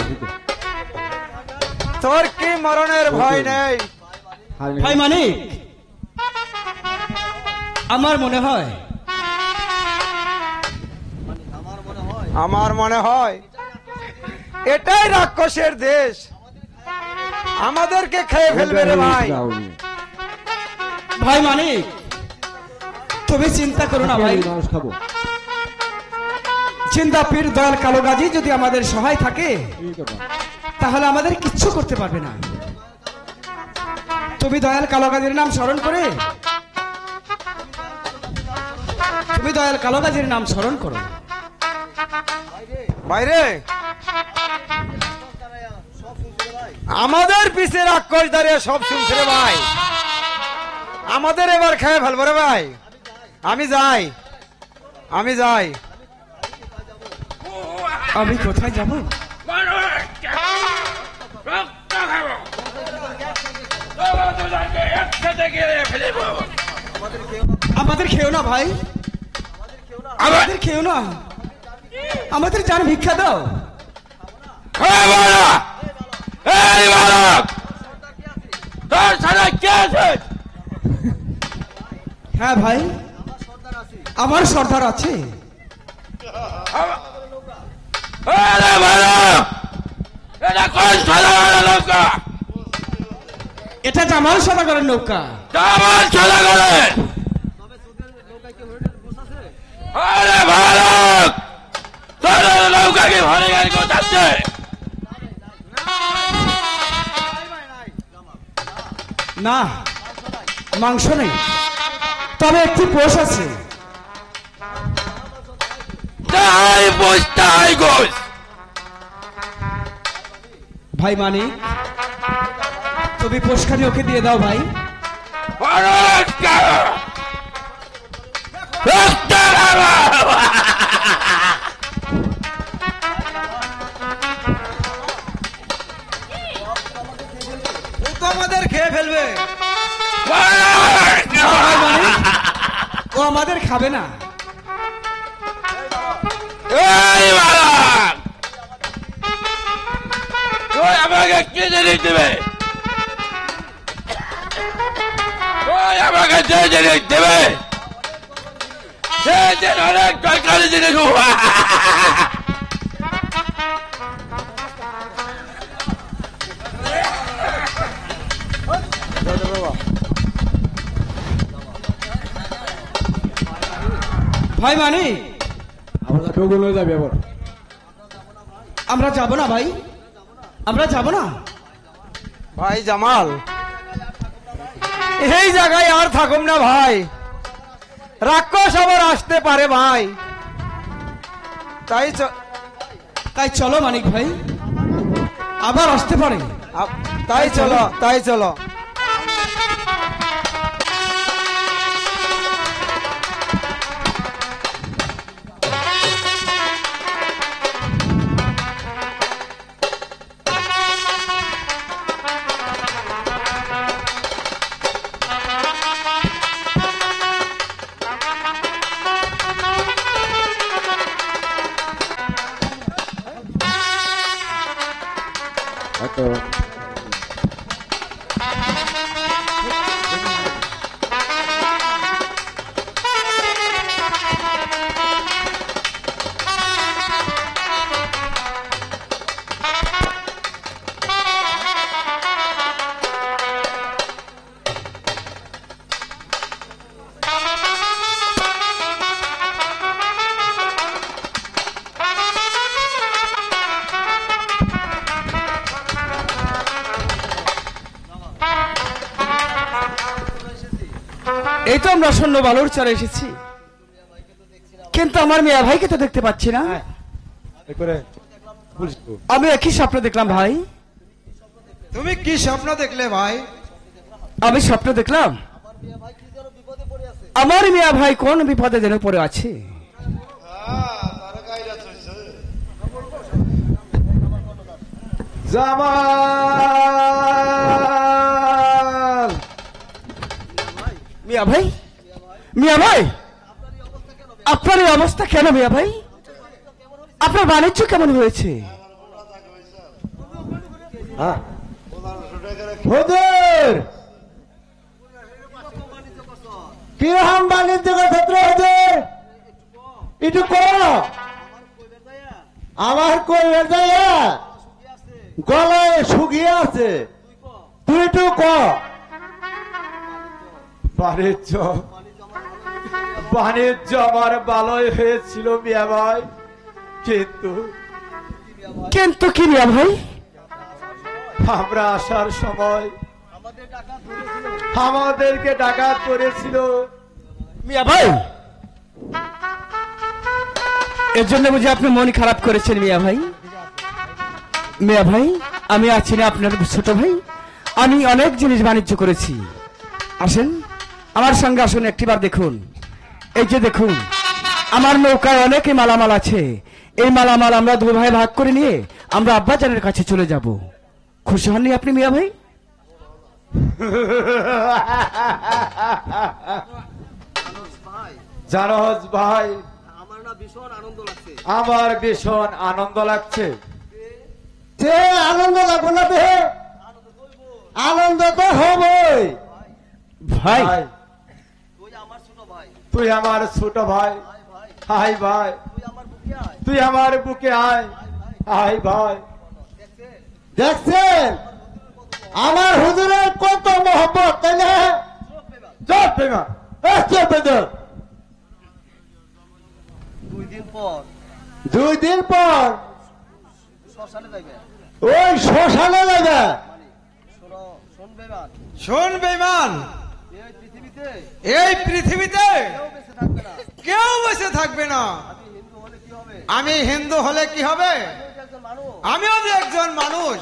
তোর কি মরণের ভয় নেই? ভাই মানিক, আমার মনে হয় আমার মনে হয় এটাই রাক্ষসের দেশ, আমাদেরকে খেয়ে ফেলবে রে ভাই। ভাই মানিক, তুমি চিন্তা করো না ভাই। চিন্তা পীর দয়াল কালো গাজী যদি আমাদের সহায় থাকে তাহলে আমাদের কিচ্ছু করতে পারবে না। তুমি দয়াল কালো গাজীর নাম স্মরণ করে, তুমি দয়াল কালো গাজীর নাম স্মরণ করো। বাইরে আমাদের পিছে রাক্ষস দাঁড়িয়ে সব শুনছে রে ভাই। আমাদের এবার খেয়ে ফেলবো রে ভাই। আমি যাই, আমি যাই। আমি কোথায় যাব? আমাদের খেও না ভাই, আমাদের খেও না, আমাদের জান ভিক্ষা দাও। এই বালক! এই বালক! তোর সাথে কে আছে? হ্যাঁ ভাই, আমার সর্দার আছে। আরে বালক! এটা কোন সাধারণ নৌকা? এটা জামাল সদাগরের নৌকা। জামাল সদাগরের? আরে বালক! তোর নৌকা কি ভরে গেল কোথাচ্ছে? না, মাংস নেই, তবে একটি পোষ আছে। তাই পোষ তাই গোস। ভাই মানিক, তুমি পোষখানি ওকে দিয়ে দাও ভাই। বালক! রক্ত খাবো! ও তো আমাদের খেয়ে ফেলবে। বালক! ভাই মানিক, ও আমাদের খাবে না। এই বালক! তুই আমাকে কি জিনিস দিবে? তুই আমাকে যে জিনিস দেবে সে দিন অনেক দরকারি জিনিস। ভাই মানিক, আমরা কেউ বলে যাবে এবার। আমরা যাব না ভাই, আমরা যাব না। ভাই জামাল, এই জায়গায় আর থাকুম না ভাই। রাক্ষস আবার আসতে পারে ভাই। তাই চলো মানিক ভাই, আবার আসতে পারে। তাই চলো, তাই চলো। এই তো আমরা শূন্য বালুর চলে এসেছি, কিন্তু আমার মিয়া ভাইকে তো দেখতে পাচ্ছি না। এই করে পুলিশ তো। আমি একই স্বপ্ন দেখলাম ভাই। তুমি কি স্বপ্ন দেখলে ভাই? আমি স্বপ্ন দেখলাম আমার মিয়া ভাই কোন বিপদে যেন পড়ে আছে। জামাল, মিয়া ভাই, মিয়া ভাই, আপনার এই অবস্থা কেন মিয়া ভাই? আপনার বাণিজ্য কেমন হয়েছে? হ্যাঁ হুজুর, কি রকম বাণিজ্য ক্ষেত্র হুজুর? একটু কর আমার কইবে যাইয়া গলায় শুকিয়ে আছে, তুই একটু কর। বাণিজ্য বাণিজ্য আমার ভালোই হয়েছিল মিয়া ভাই, কিন্তু কি মিয়া ভাই? আমরা আসার সময় আমাদেরকে ডাকাত করেছিল মিয়া ভাই, এর জন্য বুঝি আপনি মন খারাপ করেছেন মিয়া ভাই? মিয়া ভাই, আমি আছি না আপনার ছোট ভাই, আমি অনেক জিনিস বাণিজ্য করেছি। আসেন আমার সঙ্গে আসুন, একটিবার দেখুন। এই যে দেখুন, আমার নৌকায় অনেক মালামাল আছে। এই মালামাল আমরা দু ভাই ভাগ করে নিয়ে আমরা আব্বাজানের কাছে চলে যাব। খুশি হননি আপনি মিয়া ভাই? জানোস ভাই, আমার না ভীষণ আনন্দ লাগছে। আমার ভীষণ আনন্দ লাগছে। যে আনন্দ লাগবে না তে আনন্দ তো হবেই ভাই, ভাই। তুই আমার ছোট ভাই, তুই আমার ছোট ভাই, হাই ভাই, তুই আমার বুকে আয়। তুই আমার বুকে আয়, হাই ভাই। দেখছেন আমার হুজুরের কত মহব্বত, তাই না? চল বেমা, চল বেদর। 2 দিন পর 2 দিন পর শ্মশানে যাইবে। ওই শ্মশানে যাবে। শোনো, শুনবে না, শোন বেঈমান, এই পৃথিবীতে এই পৃথিবীতে কেউ বেঁচে থাকবে না। কেউ বেঁচে থাকবে না। আমি হিন্দু হলে কি হবে? আমি হিন্দু হলে কি হবে? তুই একজন মানুষ। আমিও যে একজন মানুষ।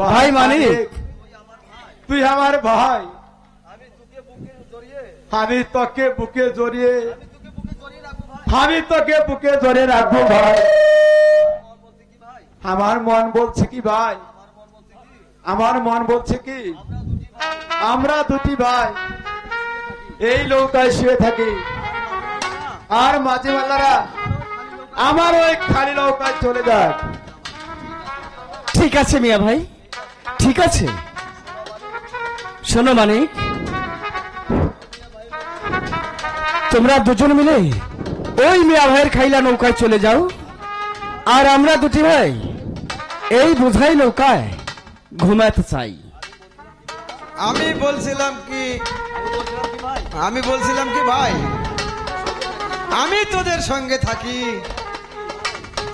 ভাই মানিক, তুই আমার ভাই, আমি তোকে বুকে জড়িয়ে আমি তোকে বুকে জড়িয়ে রাখবো ভাই। আমি তোকে বুকে জড়িয়ে রাখবো ভাই। মন বলছে কি ভাই? আমার মন বলছে কি ভাই? আমার মন বলছে কি আমরা দুটি ভাই এই নৌকায় শুয়ে থাকি, আর মাঝে মাল্লারা আমার ওই খালি নৌকায় চলে যায়। ঠিক আছে মিয়া ভাই, ঠিক আছে। শোনো মানিক, তোমরা দুজন মিলে ওই মিয়া ভাইয়ের খাইলা নৌকায় চলে যাও, আর আমরা দুটি ভাই এই বোঝাই নৌকায় ঘুমাতে চাই। আমি বলছিলাম কি ভাই, আমি তোদের সঙ্গে থাকি,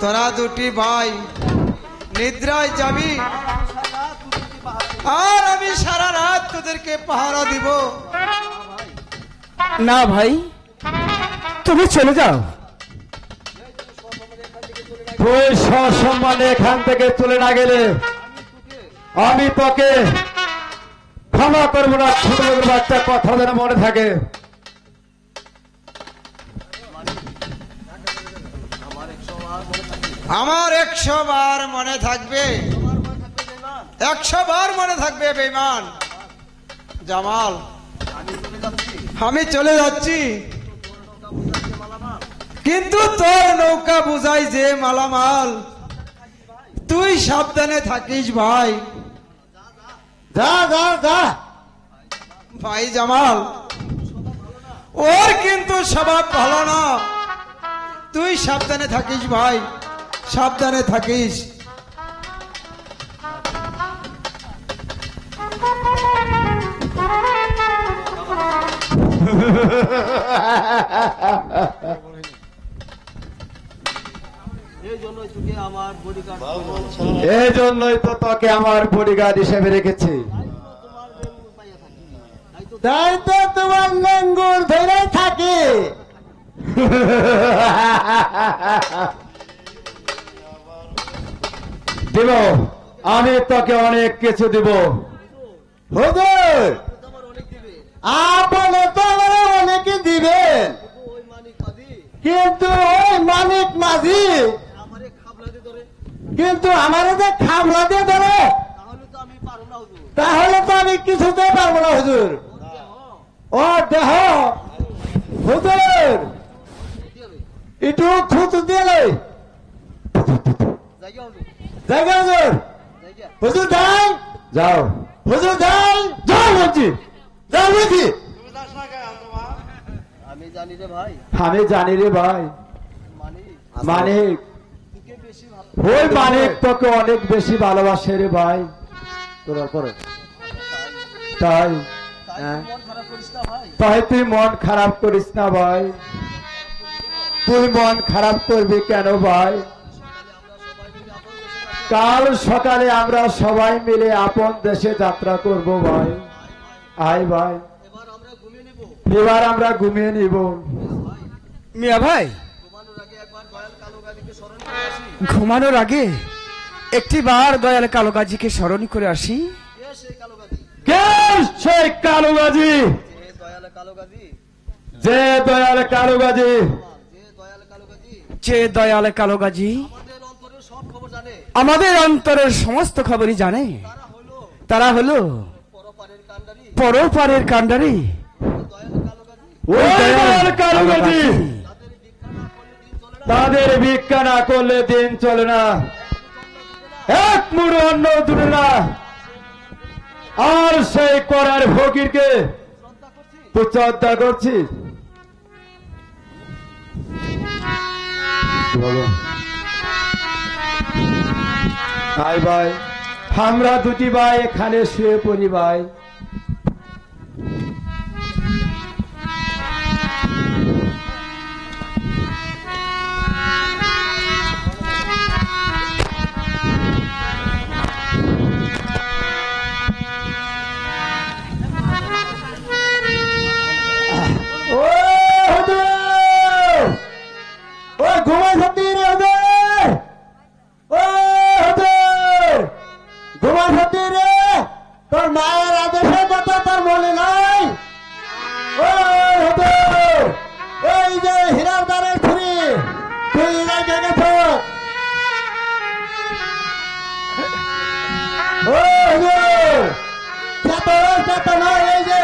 তোরা দুটি ভাই নিদ্রায় যাবি, আর আমি সারা রাত তোদেরকে পাহারা দিব। না ভাই, তুমি চলে যাও। তুই সসম্মানে এখান থেকে চলে না গেলে আমি তোকে ক্ষমা করবো না। ছোট ছোট বাচ্চা কথা যেন মনে থাকে। আমার 100 বার মনে থাকবে, 100 বার মনে থাকবে বেঈমান। জামাল, আমি চলে যাচ্ছি, কিন্তু তোর নৌকা বুঝাই যে মালামাল, তুই সাবধানে থাকিস ভাই। যা যা যা। ভাই জামাল, ওর কিন্তু স্বভাব ভালো না, তুই সাবধানে থাকিস ভাই, সাবধানে থাকিস। এই জন্যই তোকে আমার বডিগার্ড। এই জন্যই তো তোকে আমার বডিগার্ড হিসেবে রেখেছি। তোমার জন্য পাইয়া থাকি, তাই তো তাই তো তোমার নাঙ্গল ধরে থাকে। দিব, আমি তোকে অনেক কিছু দিব। হুজুর আপনি তো আমার অনেকে দিবেন, কিন্তু ওই মানিক মাঝি কিন্তু আমার যে খামলা দিয়ে ধরে, তাহলে তো আমি কিছুতে পারবো না হুজুর। ও দেহ হুজুর একটু খুঁত দিয়ে জায়গা হুজুর, হুজুর যাই, যাও, হুজুর যাই, যাও বলছি, যাও বলছি। আমি জানি রে ভাই। মানিক, ওই মানিক তোকে অনেক বেশি ভালোবাসে রে ভাই। তাই তাই তুই মন খারাপ করিস না ভাই। তুই মন খারাপ করবি কেন ভাই? কাল সকালে আমরা সবাই মিলে আপন দেশে যাত্রা করব ভাই। আয় ভাই, এবার আমরা ঘুমিয়ে নিব। মিয়া ভাই, ঘুমানোর আগে একটি বার দয়াল কালো গাজীকে স্মরণ করে আসি। কে সেই কালু গাজী? যে দয়াল কালু গাজী, যে দয়াল কালো গাজী আমাদের অন্তরের সমস্ত খবরই জানে। তারা হলো পরপারের কাণ্ডারি ওই দয়াল কালু গাজী। তাদের ভিক্ষা না করলে দিন চলে না, এক মুঠো অন্ন জুটে না। আর সেই করার ফকিরকে তুই শ্রদ্ধা করছিস? আয় ভাই, আমরা দুটি ভাই এখানে শুয়ে পড়ি ভাই। তোর মায়ের আদেশের কথা তোর মনে নাই? ওই যে হীরার দ্বারের ছুরি তুই রেখে গেছ। এই যে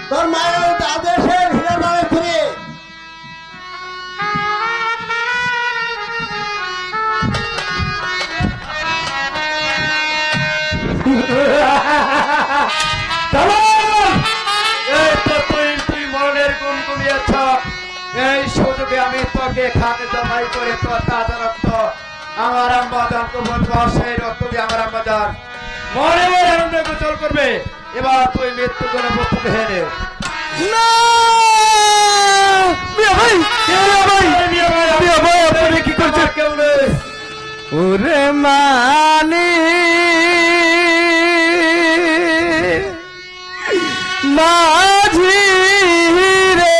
তোর মায়ের আদেশের হীরার দ্বারের ছুরি। এই সুযোগে আমি তোকে খাতে জমাই করে তোর তাজা রক্ত আমার আম্মাজান তো বলবো, সেই রক্ত দিয়ে আমার আম্মাজান মনে মনে আনন্দ গোচর করবে। এবার তুই মৃত্যু করে প্রস্তুত হয়ে নে। কি করছে? কেউ নেই ওরে মানি মাঝি রে,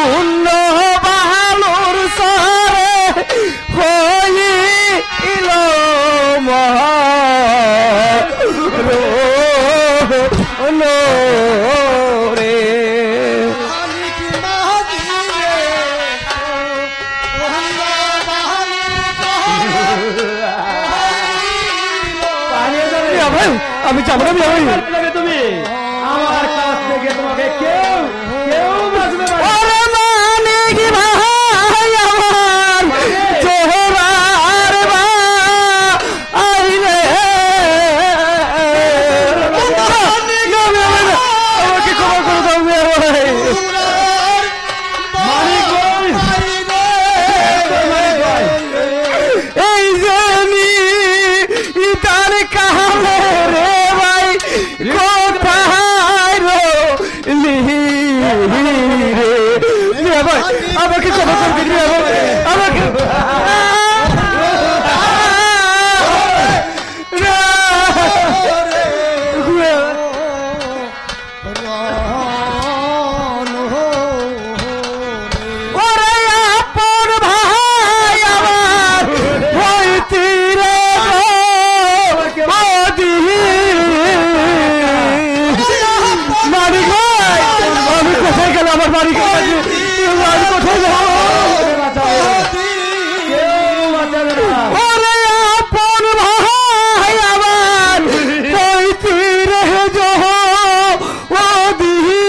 অন্য বালুর সারে হইল রে। আমি যাবো না তুমি আমার কাছ থেকে তোমাকে কেউ কেউ বাঁচবে না। এই যে ইতার কালে রে ভাই বাড়ি কোথায় বাড়ি কোথায় যাবো? কেউ বাঁচাবে না। ওরে আপন ভাই আমার ওই তীরে যাও ও দিহি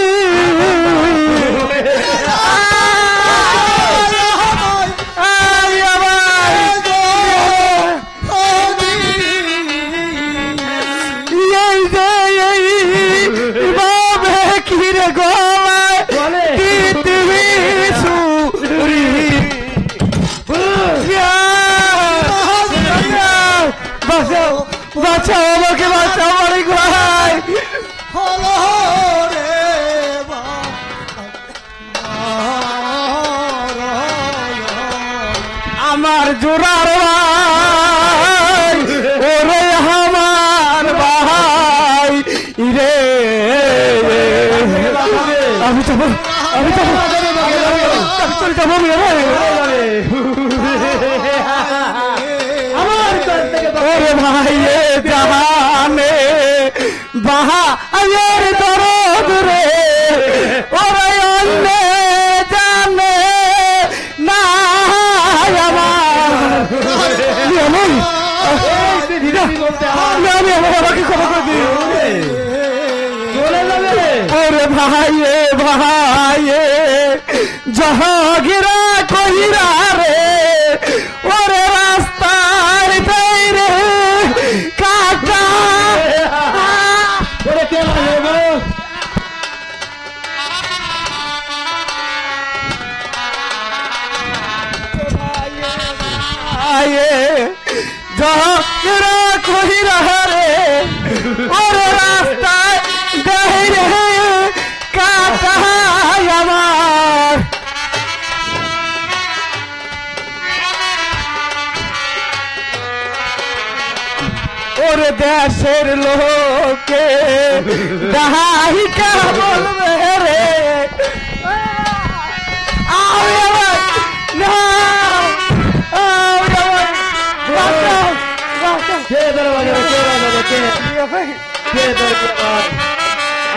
আই আমার এই যে এই বাবে কিরে গোলায় বলে। পৃথিবী সুরি বাঁচাও বাঁচাও আমাকে বাঁচাও অনেক ভাই হলো রে আমার জোরার ভাই ওরে আমার ভাই রে আমি যাবো আমি যাবো আমি চলে যাবো মিয়া ভাই ওরে ভাই এ জাহানে বাহা আয়ের দরদ রে ওরে অন্যে জানে না আমার আমি আমাকে ক্ষমা করে দিই ওরে ভাই এ ভাই এ জাহাগিরা কহিরা রে ওরে রাস্তার বাইরে কাটা জাহাগিরা কহিরা রে ওরে রাস্তার বাইরে কাটা আমার ওরে দেশের লোকে দাহিকা বলবে রে আমি আবার না আমি আবার বাঁচাও, বাঁচাও। কে দরওয়াজা কে বাজাবে কে মিয়া ভাই, কে দরওয়াজা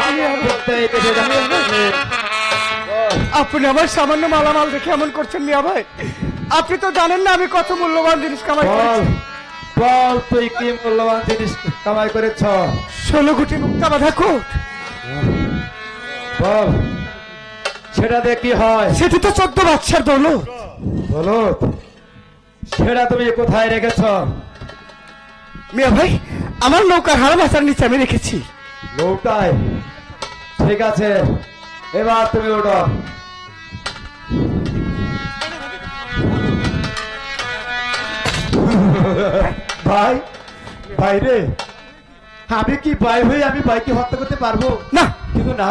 আমি বলতে দেখে যাচ্ছি আপনি আমার সামান্য মালামাল দেখে এমন করছেন মিয়া ভাই আপনি তো জানেন না আমি কত মূল্যবান জিনিস কামাই বল করেছি বল তুই কি মূল্যবান জিনিস কামাই করেছ 16 কোটি মুক্তা বাধা কোট বল সেটা দিয়ে কি হয় সেটি তো 14 বাদশার দৌলত বলো সেটা তুমি কোথায় রেখেছ মিয়া ভাই আমার নৌকার হাড় মাথার নিচে আমি রেখেছি নৌকায় ঠিক আছে এবার তুমি ওঠো ভাই ভাই রে আমি কি ভাই হয়ে আমি ভাইকে হত্যা করতে পারবো না কিন্তু না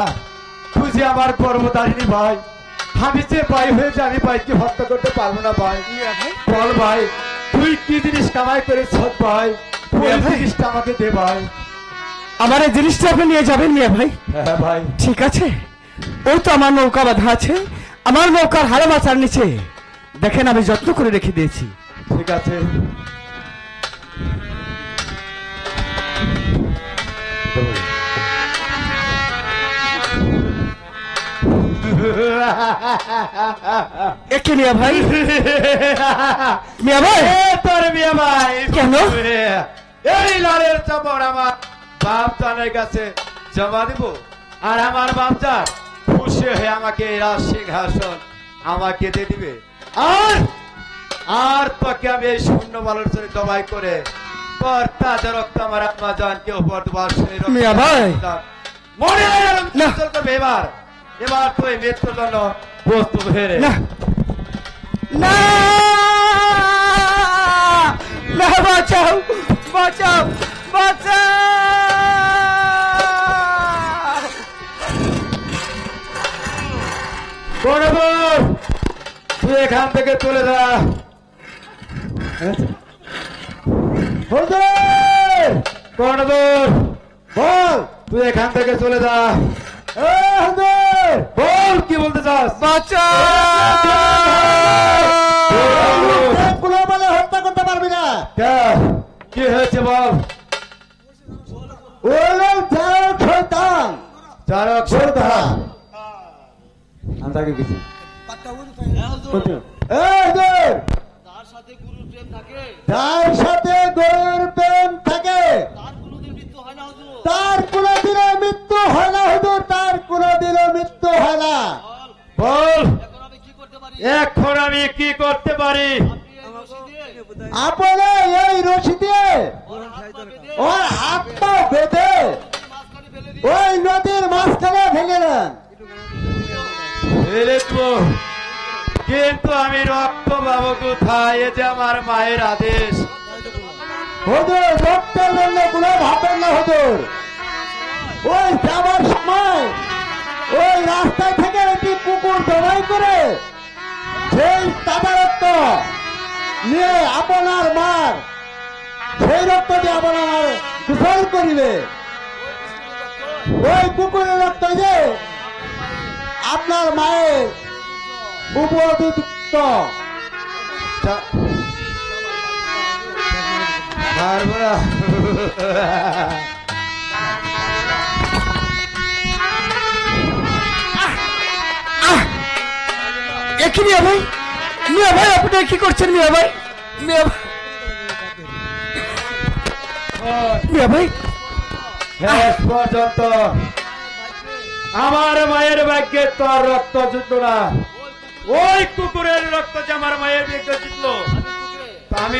তুই যে আমার কর্মদারিণী ভাই আমি যে ভাই হয়ে যে আমি ভাইকে হত্যা করতে পারবো না ভাই বল ভাই তুই কি জিনিস কামাই করেছ ভাই ওই জিনিসটা আমাকে দে ভাই আমার এই জিনিসটা আপনি নিয়ে যাবেন মিয়া ভাই হ্যাঁ ভাই ঠিক আছে ওই তো আমার নৌকা বাঁধা আছে আমার নৌকার হাড় মাথার নিচে দেখেন আমি যত্ন করে রেখে দিয়েছি ঠিক আছে একে মিয়া ভাই মিয়া ভাই এ তোর মিয়া ভাই কেন? এই লালের চাপড় আমার বাপ জানের কাছে জমা দিব আর আমার বাপ জান খুশি হয়ে আমাকে এই রাজ সিংহাসন আমাকে দিয়ে দিবে আর তোকে আমি এই শূন্য বালুর চরে জবাই করে তোর তাজা রক্ত আমার আত্মা জানকে উপর দেবার মিয়া ভাই। মনে না। করবে এবার এবার তুই মৃত্যুর জন্য প্রস্তুত হয়ে রে না না না বাঁচাও বাঁচাও বাঁচাও বড়বর তুই এখান থেকে চলে যা বড়বর বল তুই এখান থেকে চলে যা বল কি বলতে চাস বাঁচাও বলে হত্যা করতে পারবি না কি হয়েছে বল ওই লোক যারা শয়তান চারক সর্দার থাকে কিছু হ্যাঁ, হুজুর। এই যে, যার সাথে গুরুর প্রেম থাকে যার সাথে গরুর প্রেম থাকে তার কোনোদিন মৃত্যু হয় না হুজুর। তার কোনোদিনও মৃত্যু হয় না হুজুর, তার কোনোদিনও মৃত্যু হয় না। বল, এখন আমি কি করতে পারি? এখন আমি কি করতে পারি? আপনি এই রশি দিয়ে আপনি এই রশি দিয়ে ওর হাত পা বেঁধে ওর হাতটা বেঁধে মাঝখানে ফেলে দিয়ে ওই নদীর মাঝখানে ফেলে দেন। ফেলে দেবো, কিন্তু আমি রক্ত পাবো কোথায়? এ যে আমার মায়ের আদেশ। হুজুর, রক্তের জন্য কোনো ভাবেন না হুজুর। ওই যাবার সময় ওই রাস্তায় থেকে একটি কুকুর জবাই করে সেই তাজা রক্ত নিয়ে আপনার মার সেই রক্ত দিয়ে আপনার গোসল করিবে। ওই কুকুরের রক্ত যে আপনার মায়ের উপযুক্ত। একই মিয়া ভাই, মিয়া ভাই আপনি কি করছেন মিয়া ভাই? মিয়া ভাই, মিয়া ভাই শেষ পর্যন্ত আমার মায়ের ভাগ্যে তোর রক্ত জুটল না। ওই কুকুরের রক্ত যে আমার মায়ের ভাগ্যে জিতলো, আমি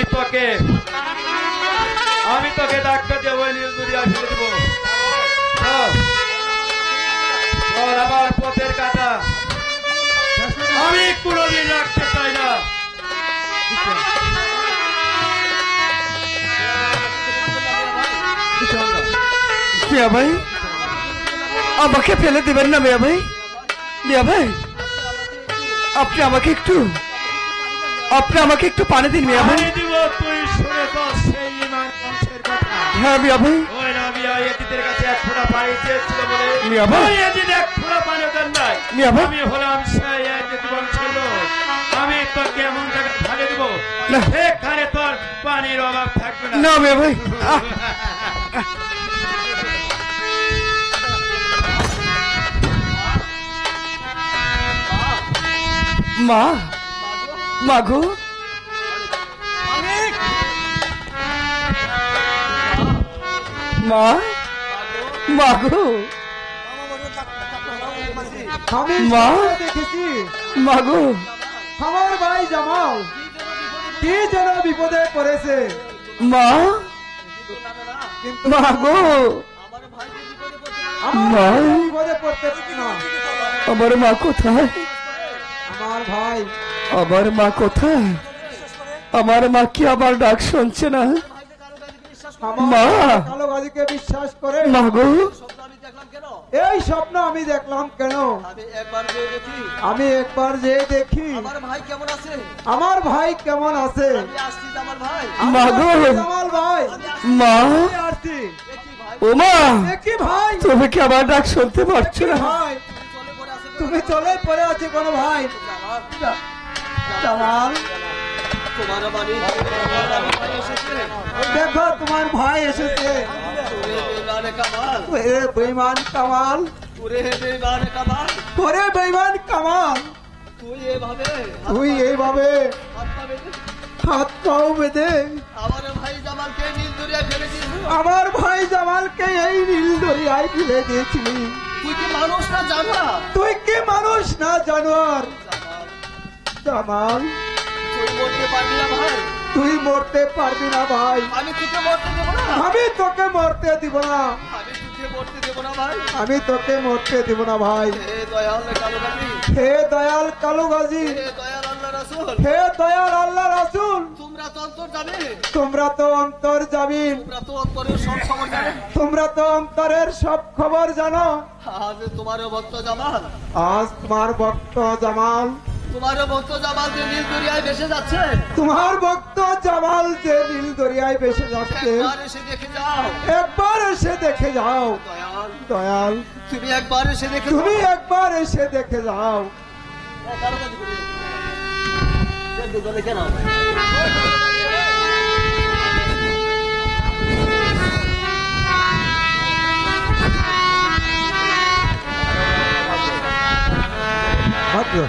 তোকে ডাক্তার দিয়ে ওই নীলদুরিয়া ফেলে দেবো। চল, আমার পথের কাটা আমি কোনোদিন রাখতে চাই না। মিয়া ভাই আমাকে ফেলে দেবেন না মিয়া ভাই। মিয়া ভাই আপনি আমাকে একটু পানি দিন মিয়া ভাই। আমি দিব, তুই শুনেছ সেই ইমান বংশের কথা। হ্যাঁ মিয়া ভাই। ওই রাবিয়া এজিদের কাছে এক ফোঁটা পানি চেয়েছিল বলে মিয়া ভাই। ওই এজিদ এক ফোঁটা পানি দেন নাই। মিয়া ভাই। আমি হলাম সেই এজিদ বংশের লোক। আমি তোকে এমন জায়গায় ঢালে দেব না। সেখানে তোর পানির অভাব থাকবে না। না মিয়া ভাই। মা, মাগো, মা, মাগো, আমি মা। দেখেছি মাগো, আমার ভাই জামাল কি যেন বিপদে পড়েছে। মা, কিন্তু মাগো, আমার মা। ভাই বিপদে পড়তে না। আমার মা কোথায়? আমার ভাই আমার মা কোথায়? আমার মা কি আমার ডাক শুনছে না? মা। আমার কালো গাজীকে বিশ্বাস করে মাগো, এই স্বপ্ন আমি দেখলাম কেন? আমি একবার যে দেখি আমার ভাই কেমন আছে? আমার ভাই কেমন আছে। আমি আসছি যে আমার ভাই। মাগো, আমার ভাই মা, আমি আসছি। দেখি ভাই ও মা, দেখি ভাই তুমি কি আমার ডাক শুনতে পারছো না? ভাই চলে পড়ে আছে। তুমি চলে পড়ে আছে কোনো ভাই। জামাল তোমার বাড়ি আমার ভাই এসেছে। দেখো তোমার ভাই এসেছে। ওরে বেইমানে কামাল, এ বেঈমান কামাল, ওরে বেইমানে কামাল, ওরে বেঈমান কামাল, তুই এভাবে তুই এইভাবে হাত পা বেঁধে হাত পাও বেঁধে আমার ভাই জামালকে নীল দরিয়ায় ফেলে দিয়েছিস। আমার ভাই জামালকে এই নীল দরিয়ায় ফেলে দিয়েছিলি। তুই কি মানুষ না জানা? তুই কি মানুষ না জানোয়ার? জামাল, জামাল তুই মরতে পারবি না ভাই। তুই মরতে পারবি না ভাই। আমি তোকে মরতে দেবো না। আমি তোকে মরতে দিব না। আমি তোকে মরতে দেবো না ভাই। আমি তোকে মরতে দিব না ভাই। হে দয়াল কালো গাবি, হে দয়াল কালু গাজী, হে দয়াল আল্লাহ রাসূল, হে দয়াল আল্লাহ রাসূল, তোমরা তো অন্তর যাবে, তোমরা তো অন্তর জামিন, তোমরা তো অন্তরের সব খবর জানে। তোমরা তো অন্তরের সব খবর জানো। আজ তোমার ভক্ত জামাল, আজ তোমার ভক্ত জামাল, তোমার ভক্ত জামাল যে নীল দরিয়ায় ভেসে যাচ্ছে। তোমার ভক্ত জামাল যে নীল দরিয়ায় ভেসে যাচ্ছে। একবার এসে দেখে যাও। একবার এসে দেখে যাও। দয়াল, দয়াল তুমি একবার এসে দেখে তুমি যাও। একবার এসে দেখে যাও। দেখে নাও। হাত একটু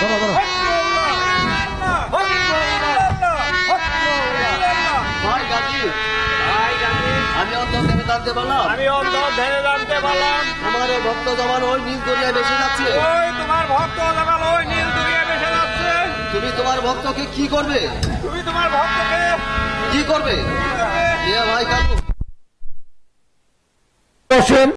ধরো, ধরো। ভাই গাজী, আমি অন্তর থেকে জানতে পারলাম আমি অন্তর ধরে জানতে পারলাম তোমার এই ভক্ত জমান ওই নীল দরিয়ায় ভেসে যাচ্ছে। ওই তোমার ভক্ত যখন ওই নীল দুনিয়া বেসে যাচ্ছে, তুমি তোমার ভক্তকে কি করবে? তুমি তোমার ভক্তকে কি করবে? কি করবে? এ ভাই কাকু বসেন।